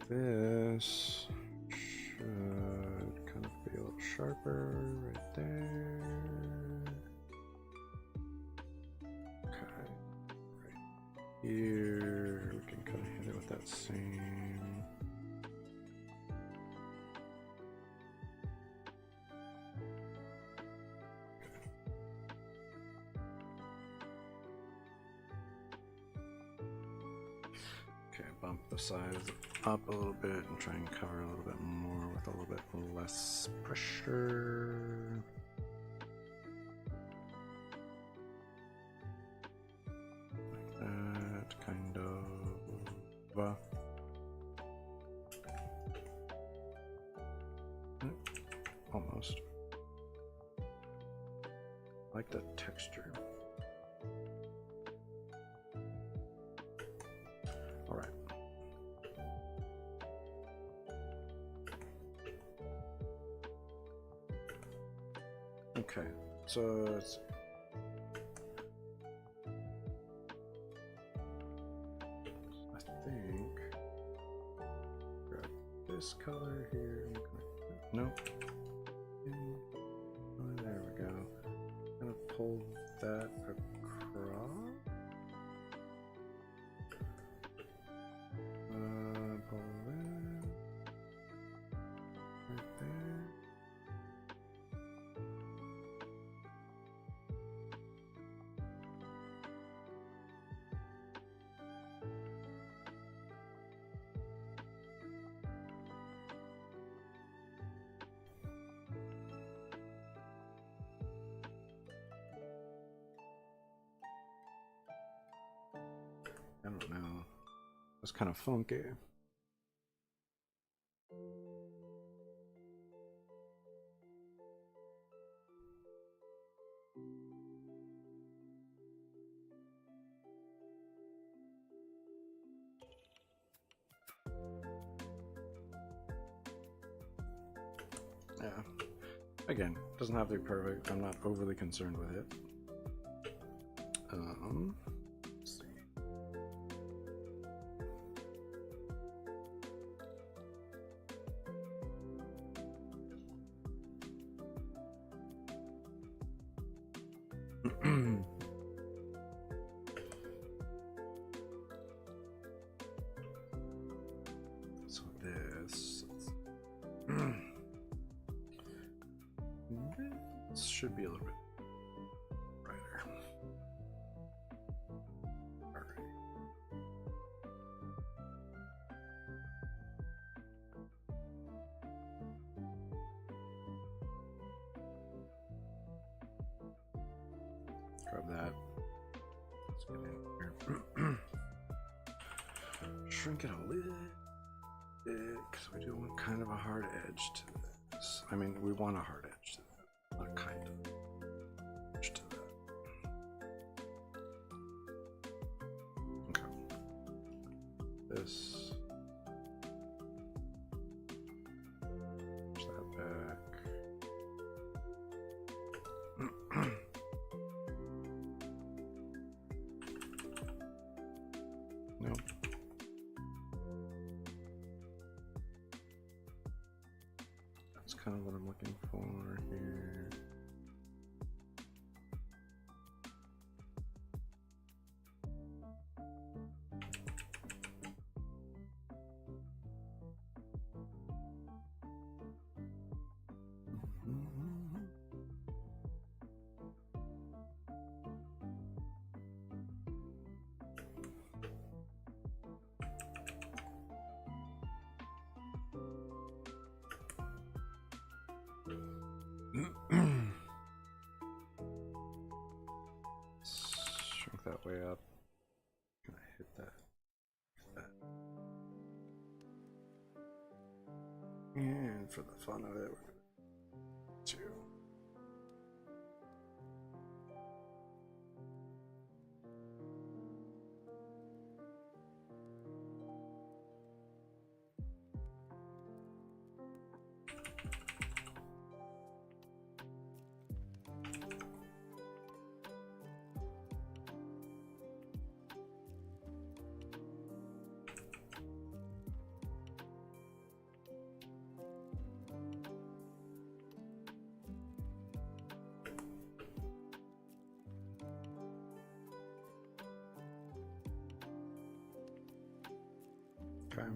This should kind of be a little sharper right there. Okay, right here we can kind of hit it with that same. Okay, bump the sides up a little bit and try and cover a little bit more with a little bit less pressure. Like that, kind of. Almost. I like the texture. All right. Okay, so let's see. I think grab this color here. Nope. Oh, there we go. I'm gonna pull that across. Pull that right there. I don't know. That's kind of funky. Yeah. Again, doesn't have to be perfect. I'm not overly concerned with it. Let's see. So this should be a little bit brighter. All right. Grab that. Let's get in here. Shrink it a little bit because we do want kind of a hard edge to this. I mean, we want a hard edge to that, not kind of edge to that. Okay. This. Push that back. Nope. That's kind of what I'm looking for here. Shrink that way up. Gonna hit that. And for the fun of it, we're gonna do 2. Okay.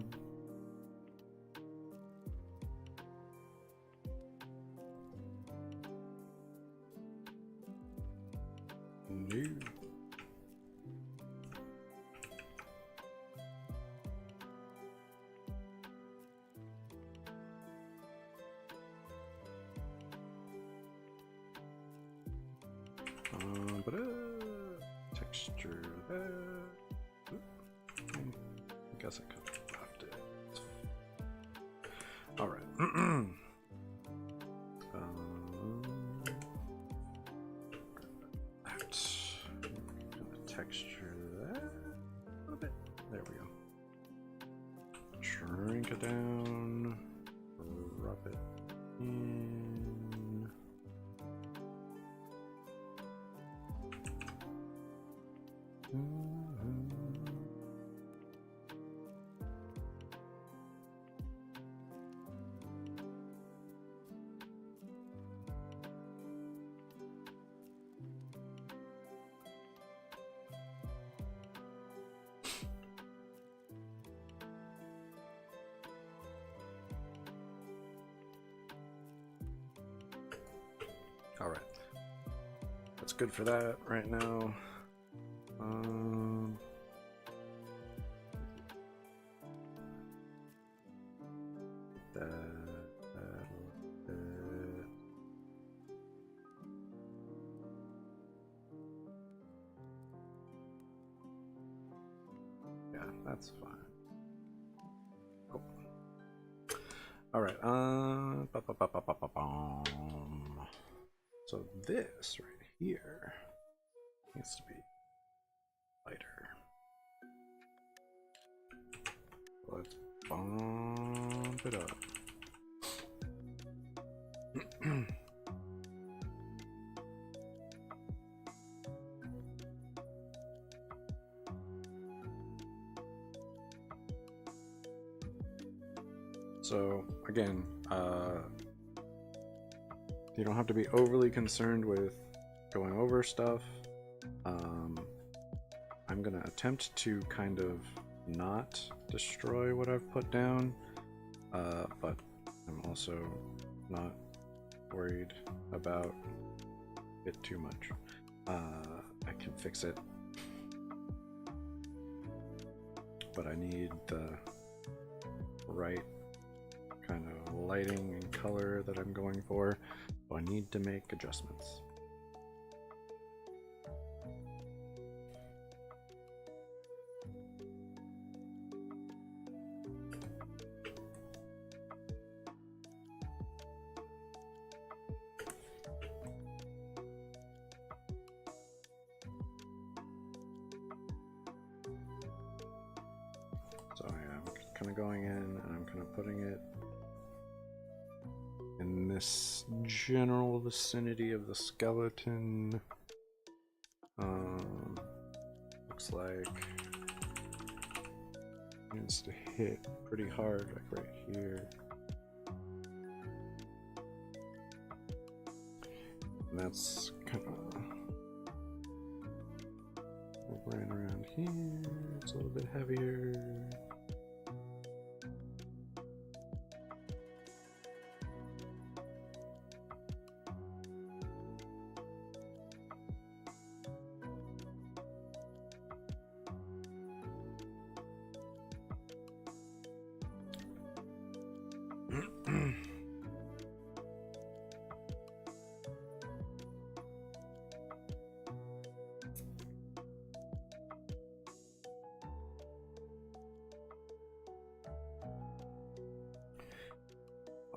No. But texture that. I guess I could have left it. All right. Texture that a little bit. There we go. Shrink it down. Rub it in. All right, that's good for that right now. Yeah, that's fine. Cool. All right. So this right here needs to be lighter. Let's bump it up. So again, you don't have to be overly concerned with going over stuff. I'm gonna attempt to kind of not destroy what I've put down, but I'm also not worried about it too much. I can fix it, but I need the right kind of lighting and color that I'm going for, so I need to make adjustments. So yeah, I'm kind of going in and I'm kind of putting it in this general vicinity of the skeleton. Looks like it needs to hit pretty hard, like right here. And that's kind of right around here. It's a little bit heavier.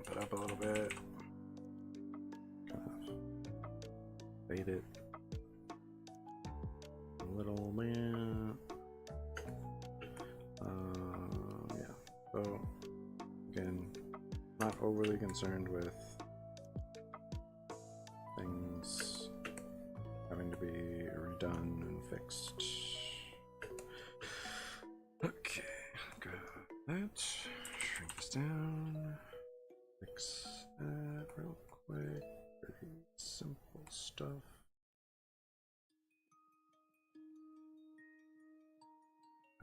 Bump it up a little bit. Kind of fade it a little bit. Yeah. So again, not overly concerned with things having to be redone and fixed. Okay, got that. Shrink this down. Fix that real quick. Very simple stuff.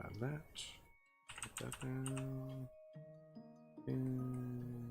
Add that. Put that down. And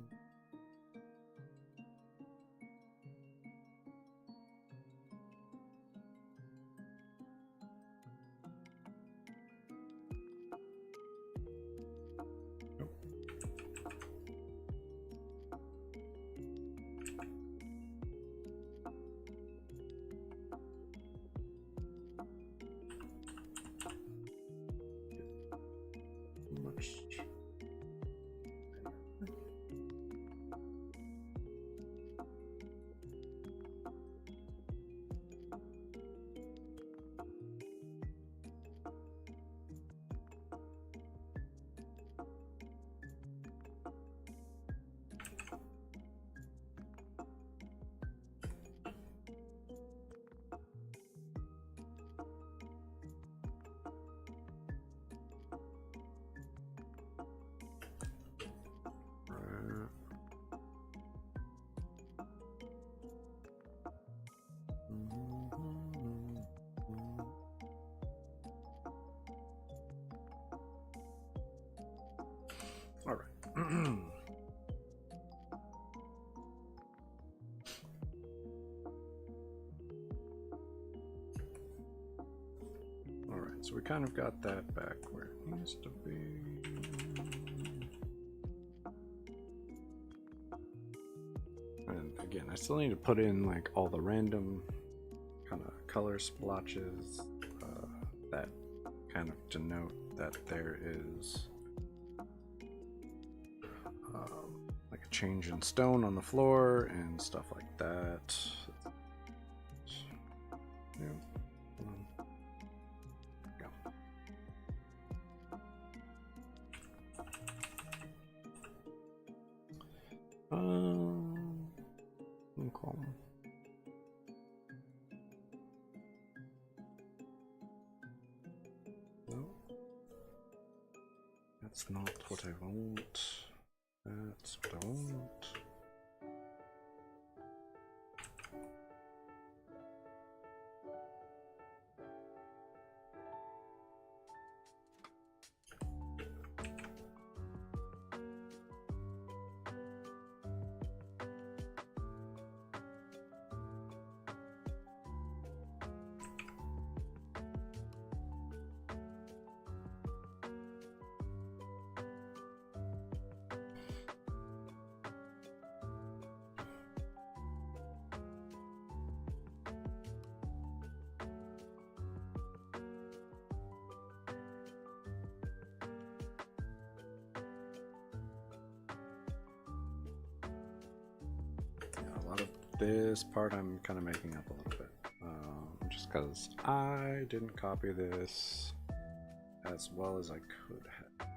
all right. All right, so we kind of got that back where it needs to be. And again, I still need to put in like all the random kind of color splotches that kind of denote that there is like a change in stone on the floor and stuff like that. Yeah. Okay. No, that's not what I want. That's what I want. This part I'm kind of making up a little bit, just because I didn't copy this as well as I could have.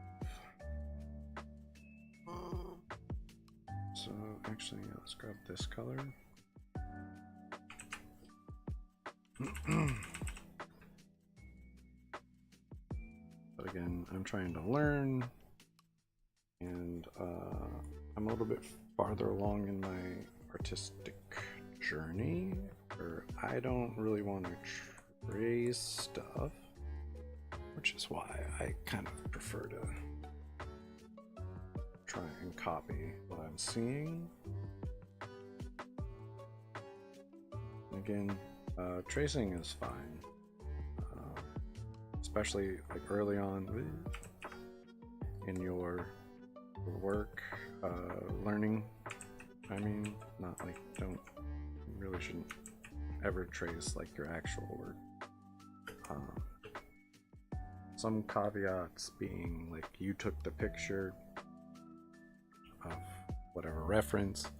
So actually, yeah, let's grab this color. But again, I'm trying to learn, and I'm a little bit farther along in my artistic journey, where I don't really want to trace stuff, which is why I kind of prefer to try and copy what I'm seeing. Again, tracing is fine, especially like early on in your work, learning. I mean, not like really shouldn't ever trace like your actual work. Some caveats being like you took the picture of whatever reference.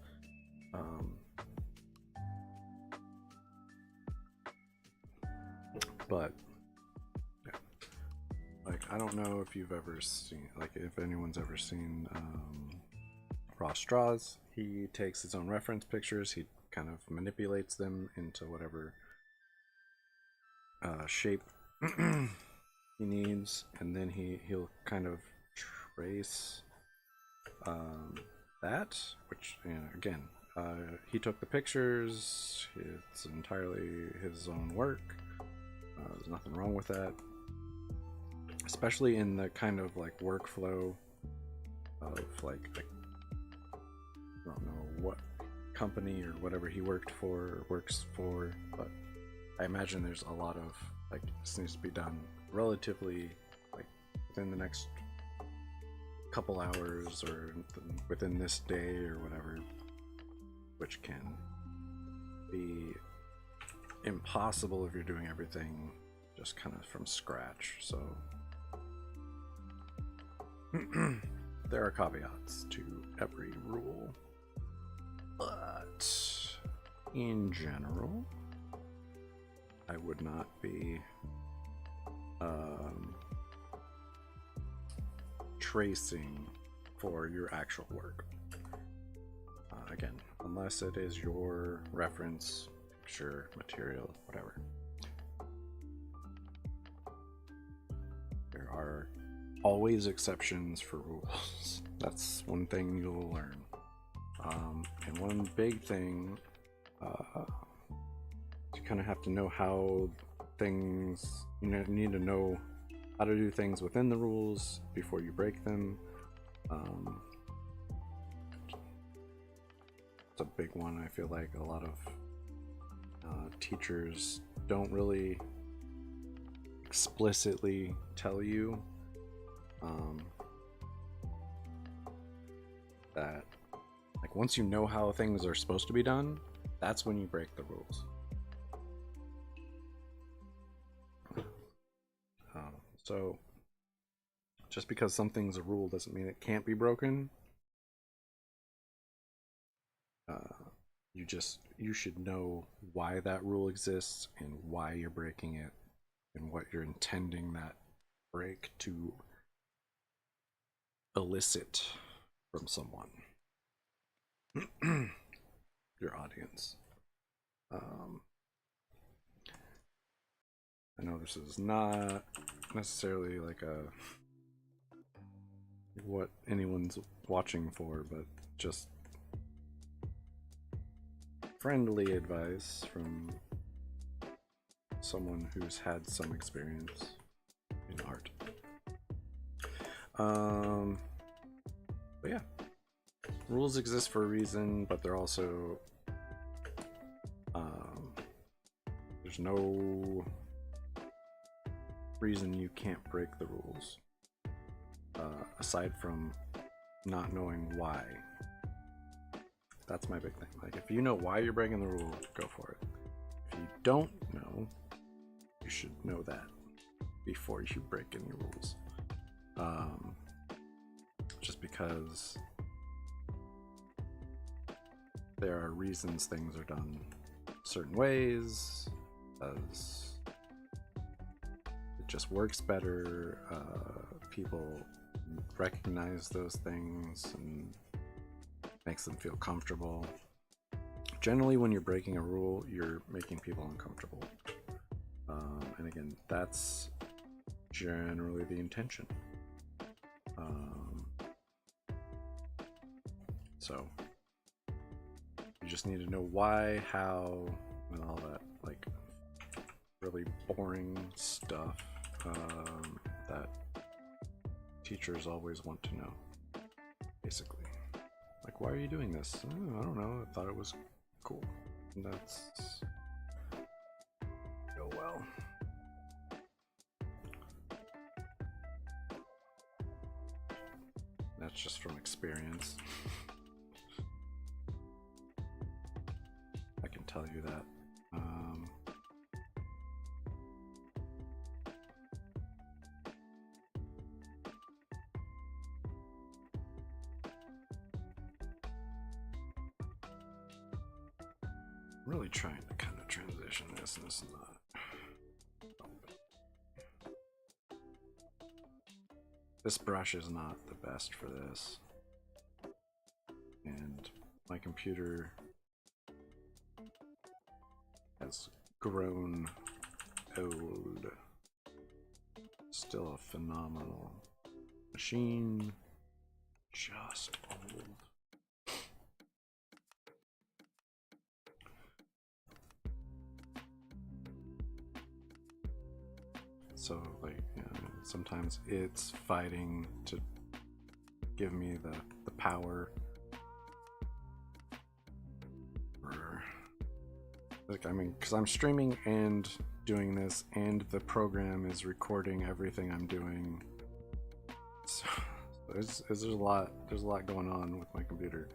But yeah, like I don't know if you've ever seen, like if anyone's ever seen Raw Straws. He takes his own reference pictures, he kind of manipulates them into whatever shape he needs, and then he'll kind of trace that, which, you know, again, he took the pictures, it's entirely his own work. There's nothing wrong with that, especially in the kind of like workflow of like I don't know what company or whatever he works for, but I imagine there's a lot of like this needs to be done relatively like within the next couple hours or within this day or whatever, which can be impossible if you're doing everything just kind of from scratch. So there are caveats to every rule, but in general I would not be tracing for your actual work. Again, unless it is your reference, picture, material, whatever. There are always exceptions for rules. That's one thing you'll learn. And one big thing, you kind of have to know how things, you need to know how to do things within the rules before you break them. It's a big one. I feel like a lot of teachers don't really explicitly tell you that, like, once you know how things are supposed to be done, that's when you break the rules. So just because something's a rule doesn't mean it can't be broken. You should know why that rule exists and why you're breaking it and what you're intending that break to elicit from someone, your audience. I know this is not necessarily like what anyone's watching for, but just friendly advice from someone who's had some experience in art. But yeah, rules exist for a reason, but they're also there's no reason you can't break the rules, aside from not knowing why. That's my big thing. Like, if you know why you're breaking the rule, go for it. If you don't know, you should know that before you break any rules. Just because there are reasons things are done certain ways, as it just works better. People recognize those things and makes them feel comfortable. Generally, when you're breaking a rule, you're making people uncomfortable. And again, that's generally the intention. So you just need to know why, how, and all that, like, really boring stuff that teachers always want to know, basically. Like, why are you doing this? Oh, I don't know, I thought it was cool. And that's... oh well. That's just from experience. I can tell you that. really trying to kind of transition this, and this is not. This brush is not the best for this, and my computer has grown old. Still a phenomenal machine, just old. So like, you know, sometimes it's fighting to give me the power, or like, I mean, because I'm streaming and doing this, and the program is recording everything I'm doing. So there's a lot going on with my computer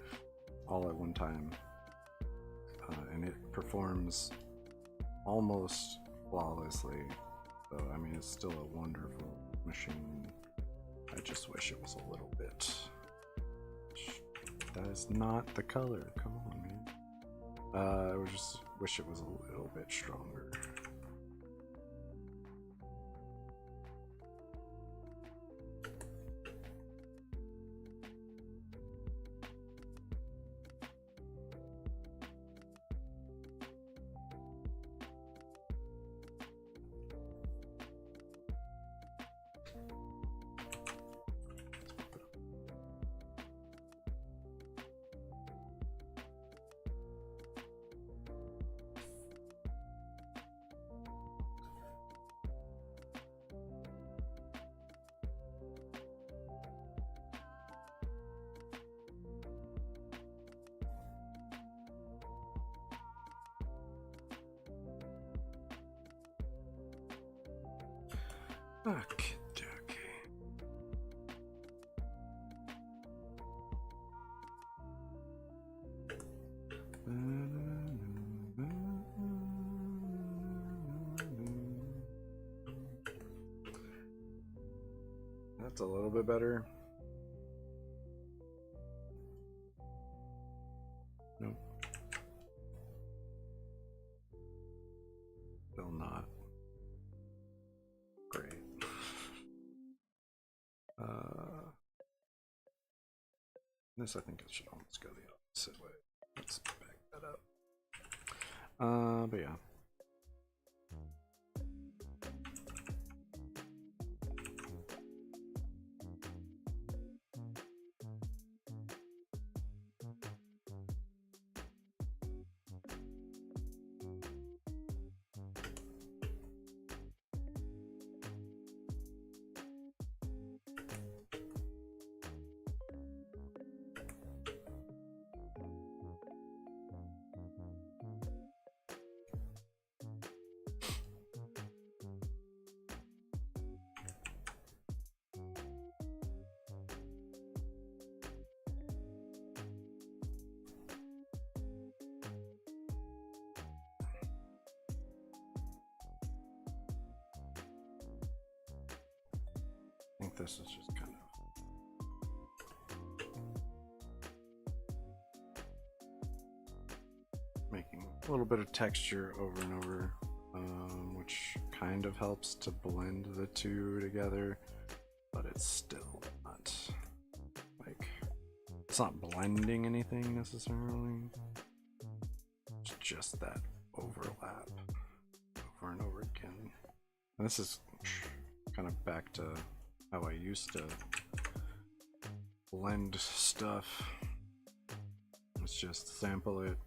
all at one time, and it performs almost flawlessly. So I mean, it's still a wonderful machine. I just wish it was a little bit. That is not the color. Come on, man. I just wish it was a little bit stronger. Okay. That's a little bit better. Nope. Still not great. This, I think it should almost go the opposite way. Let's back that up. But yeah. I think this is just kind of making a little bit of texture over and over, which kind of helps to blend the two together, but it's still not like, it's not blending anything necessarily. It's just that overlap over and over again. And this is kind of back to how I used to blend stuff. It's just sample it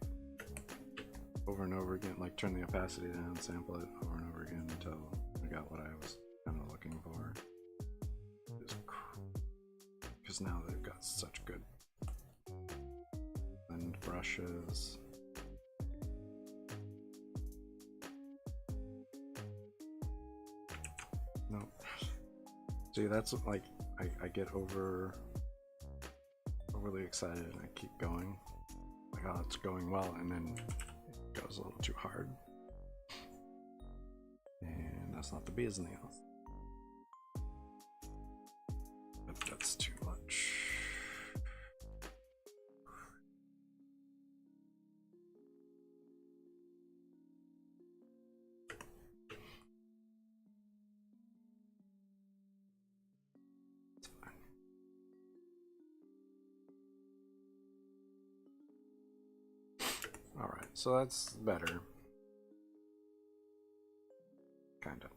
over and over again, like turn the opacity down, sample it over and over again until I got what I was kind of looking for. Because now they've got such good blend brushes. Nope. See, that's like, I get overly excited and I keep going. Like, oh, it's going well, and then it goes a little too hard. And that's not the bee's nails. But that's too much. so that's better. Kind of.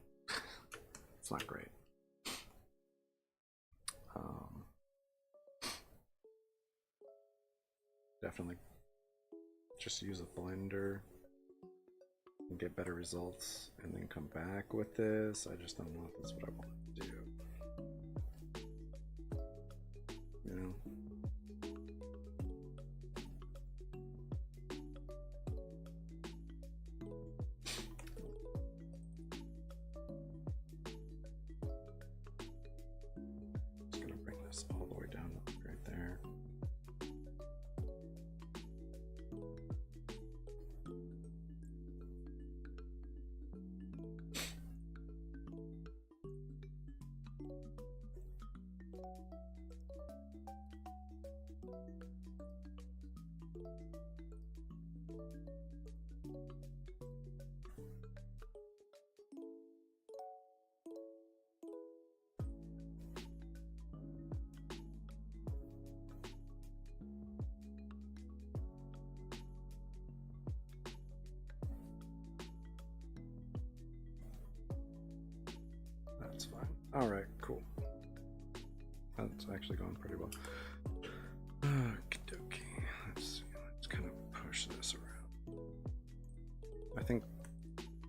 It's not great. Definitely just use a blender and get better results and then come back with this. I just don't know if that's what I want to do. You know? Just gonna bring this all the way down right there. That's fine. All right, cool. That's actually going pretty well. Okie dokie. Let's see. Let's kind of push this around. I think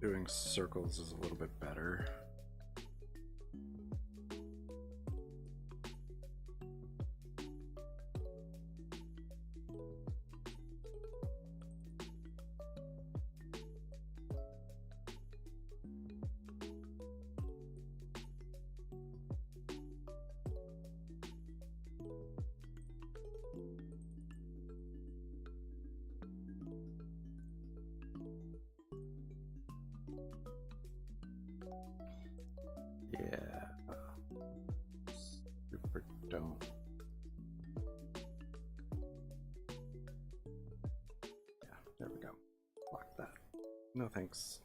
doing circles is a little bit better. Yeah. Super don't. Yeah, there we go. Lock that. No thanks.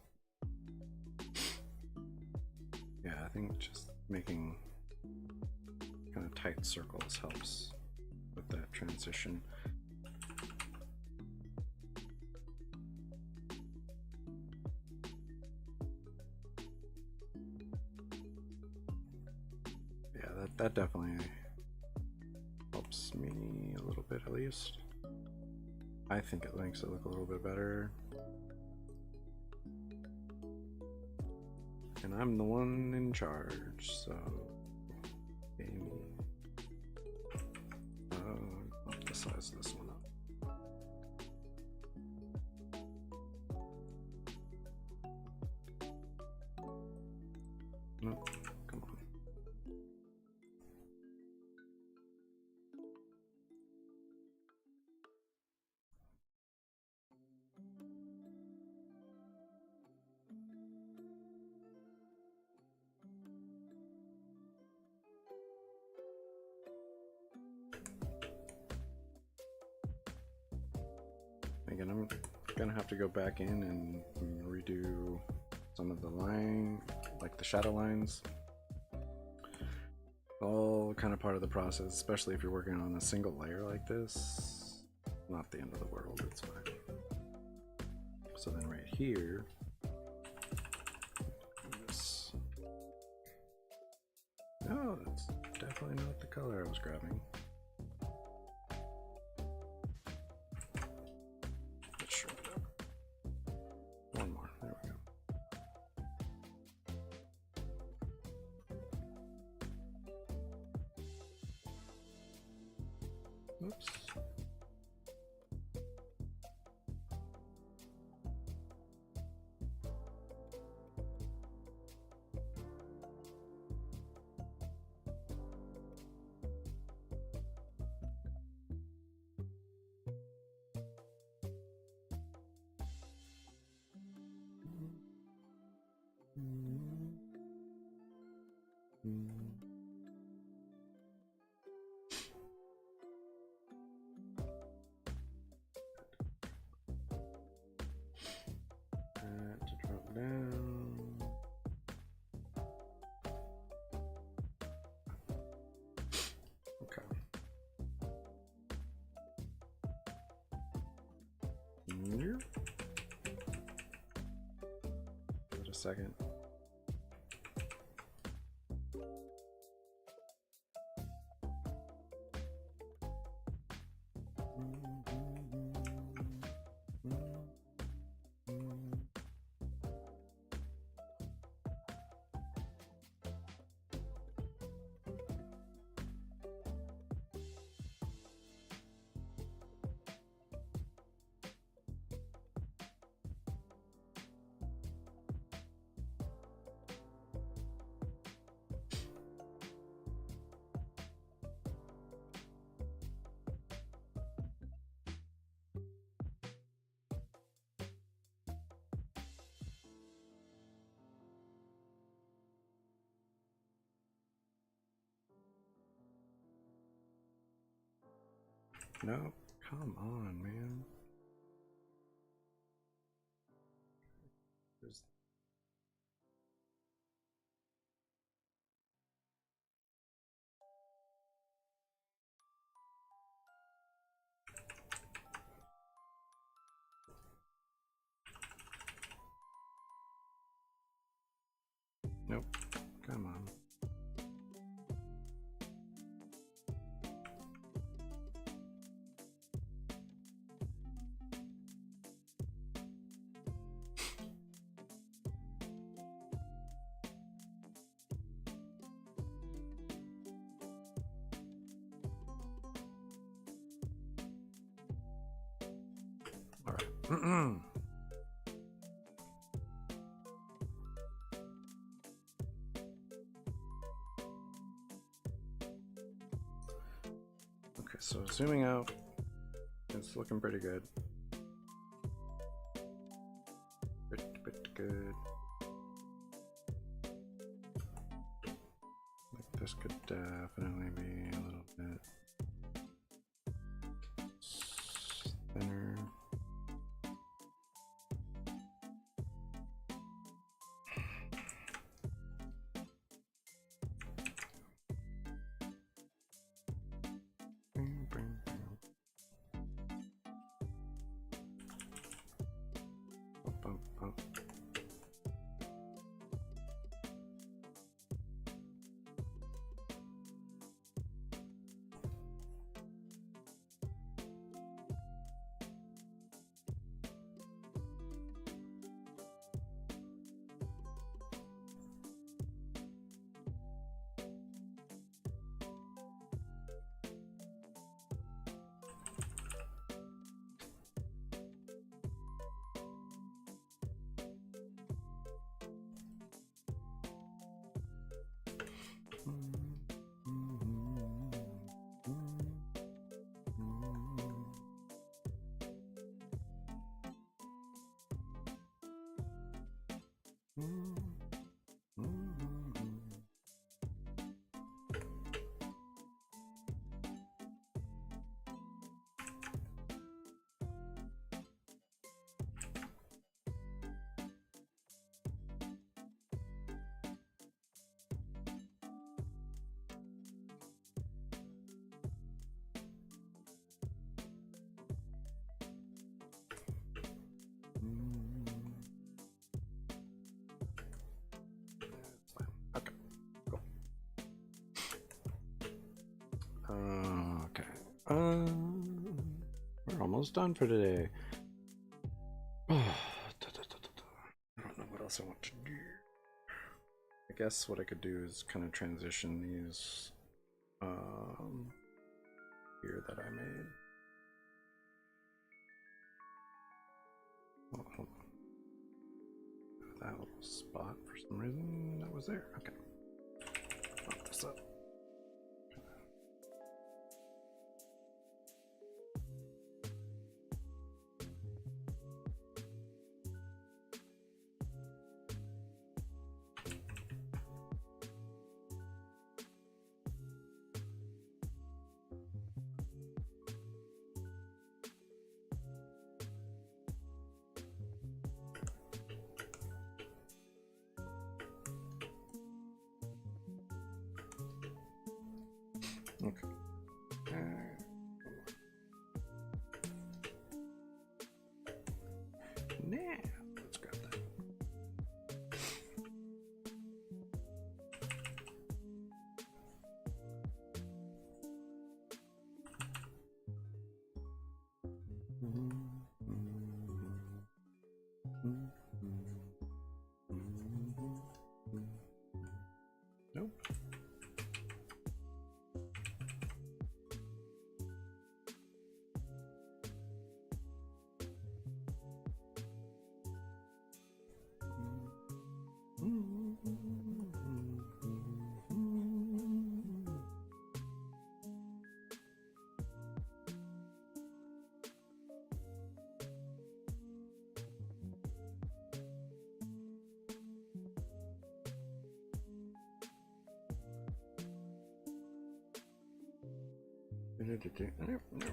Yeah, I think just making kind of tight circles helps with that transition. That definitely helps me a little bit, at least. I think it makes it look a little bit better. And I'm the one in charge, so Amy. I'll emphasize this one up. No, come on. Again, I'm gonna have to go back in and redo some of the line, like the shadow lines. All kind of part of the process, especially if you're working on a single layer like this. Not the end of the world, it's fine. So then right here, this. No, that's definitely not the color I was grabbing. One more, there we go. Oops. To drop down. Okay. Here. second. No, come on, man. There's... Nope, come on. All right. Okay, so zooming out, it's looking pretty good. Pretty good. Like this could definitely be a little bit thinner. Okay, cool. Okay. We're almost done for today. I don't know what else I want to do. I guess what I could do is kind of transition these here that I made. Oh, hold on. That little spot for some reason that was there. Okay. Pop this up. Okay. Now, let's grab that. Nope. Nope, nope.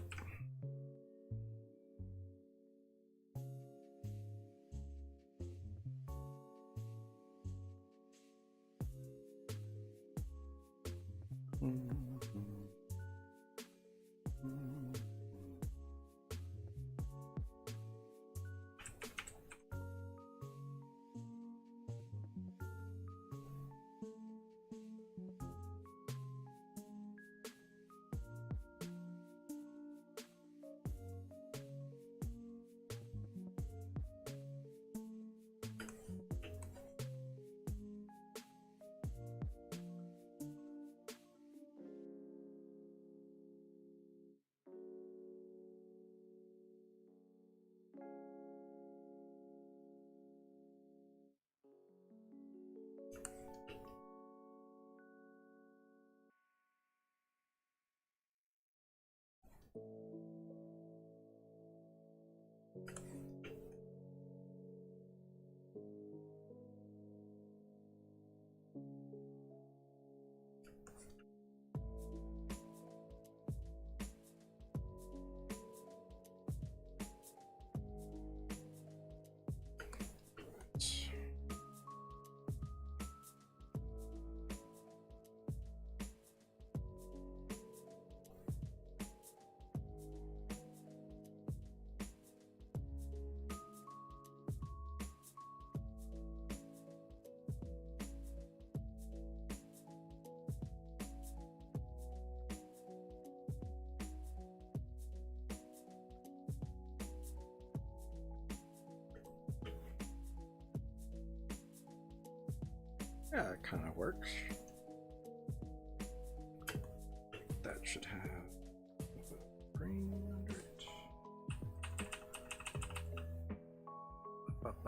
Yeah, it kind of works. That should have green under it. Up.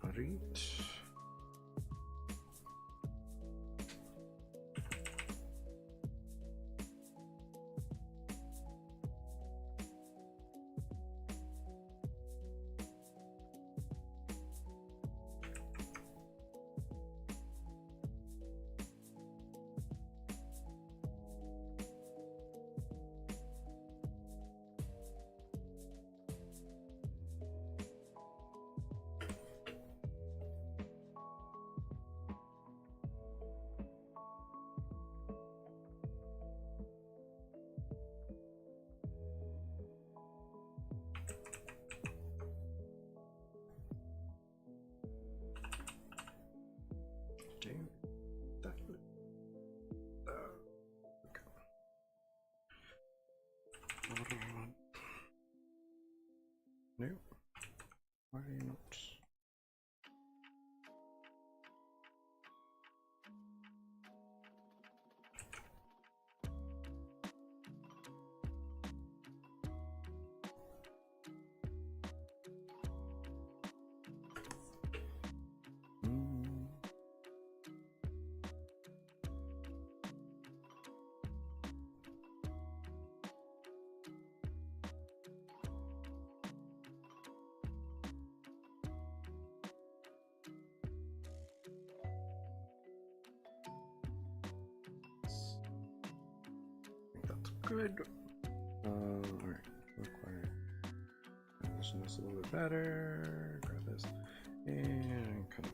Alright. No. Why not? good. Alright, require position this a little bit better. Grab this and kind of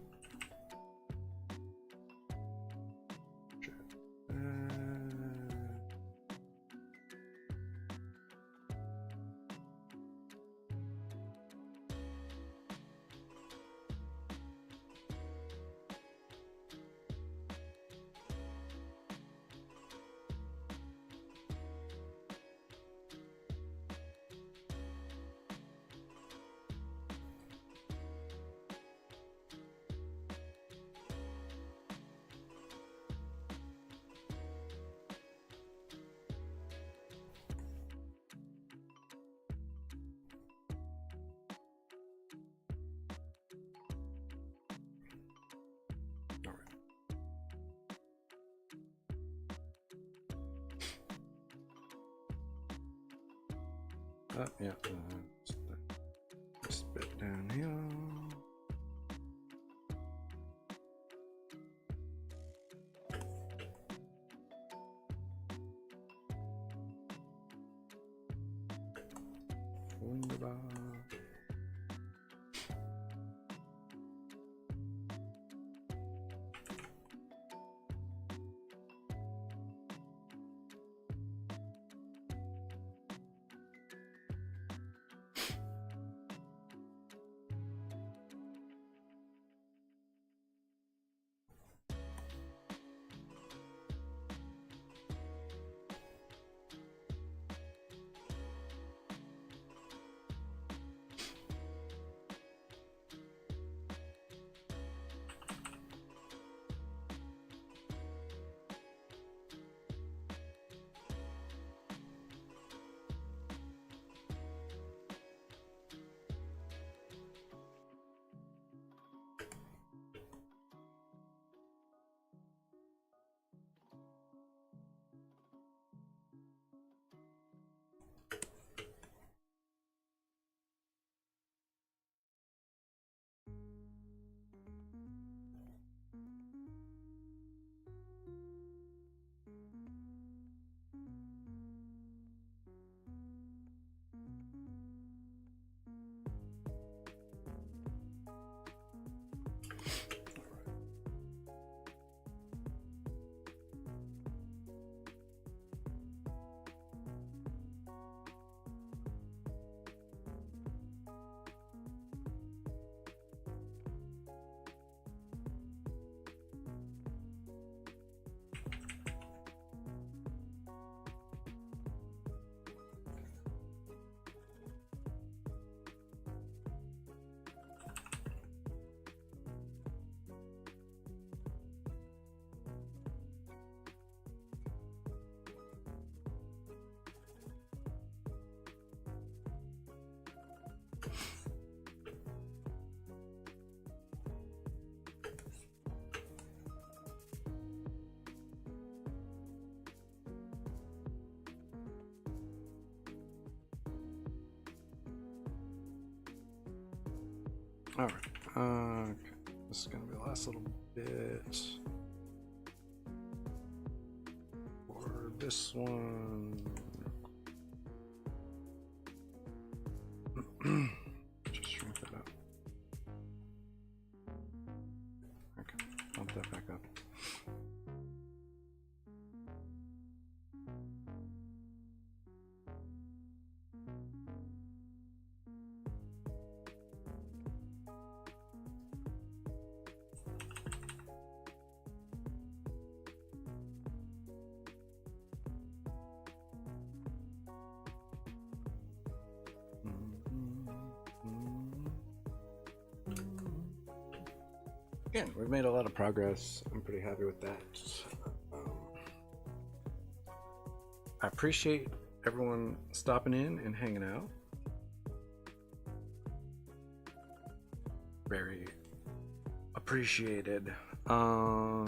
yeah, this bit down here. Wunderbar. All right. Okay. This is gonna be the last little bit for this one. Just shrink that up. Okay, bump that back up. Again, we've made a lot of progress. I'm pretty happy with that. I appreciate everyone stopping in and hanging out. Very appreciated. Yeah.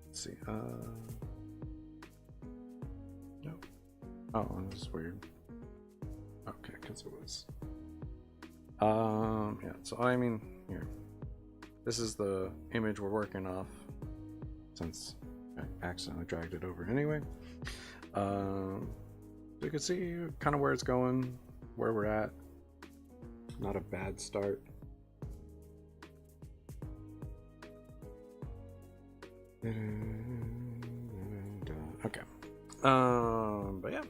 Let's see. No. Oh, this is weird. Okay, because it was. Yeah. So I mean, here. This is the image we're working off, since I accidentally dragged it over anyway. You can see kind of where it's going, where we're at. Not a bad start. Okay. But yeah,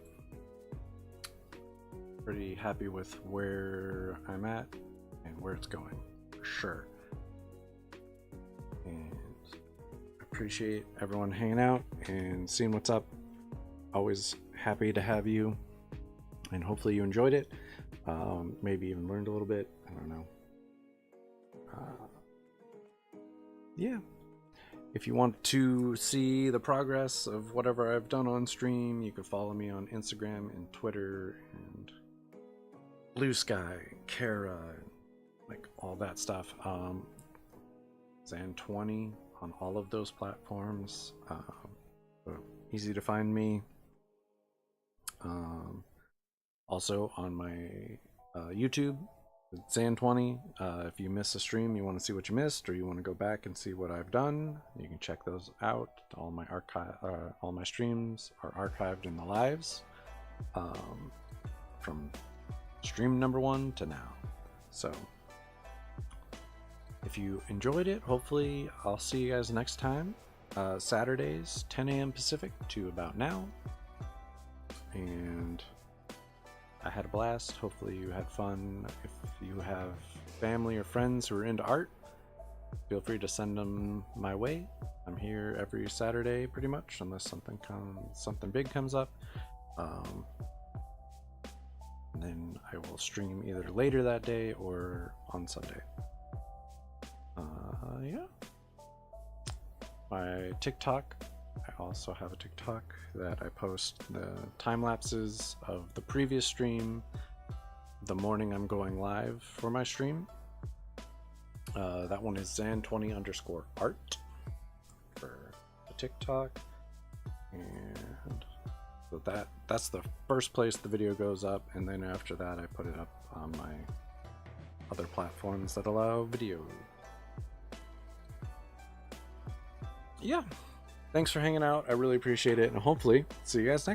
pretty happy with where I'm at and where it's going, for sure. And appreciate everyone hanging out and seeing what's up. Always happy to have you, and hopefully you enjoyed it. Maybe even learned a little bit. I don't know. Yeah. If you want to see the progress of whatever I've done on stream, you can follow me on Instagram and Twitter and Blue Sky, Kara, like all that stuff. Zann20 on all of those platforms. Easy to find me. Also on my YouTube, Zann20. If you miss a stream, you want to see what you missed, or you want to go back and see what I've done, you can check those out. All my all my streams are archived in the lives, from stream number 1 to now. So if you enjoyed it, hopefully I'll see you guys next time. Saturdays, 10 a.m. Pacific to about now. And I had a blast. Hopefully you had fun. If you have family or friends who are into art, feel free to send them my way. I'm here every Saturday pretty much, unless something big comes up. And then I will stream either later that day or on Sunday. Yeah. My TikTok, I also have a TikTok that I post the time lapses of the previous stream the morning I'm going live for my stream. That one is Zann20_art for the TikTok, and so that's the first place the video goes up, and then after that I put it up on my other platforms that allow video. Yeah, thanks for hanging out. I really appreciate it, and hopefully see you guys next time.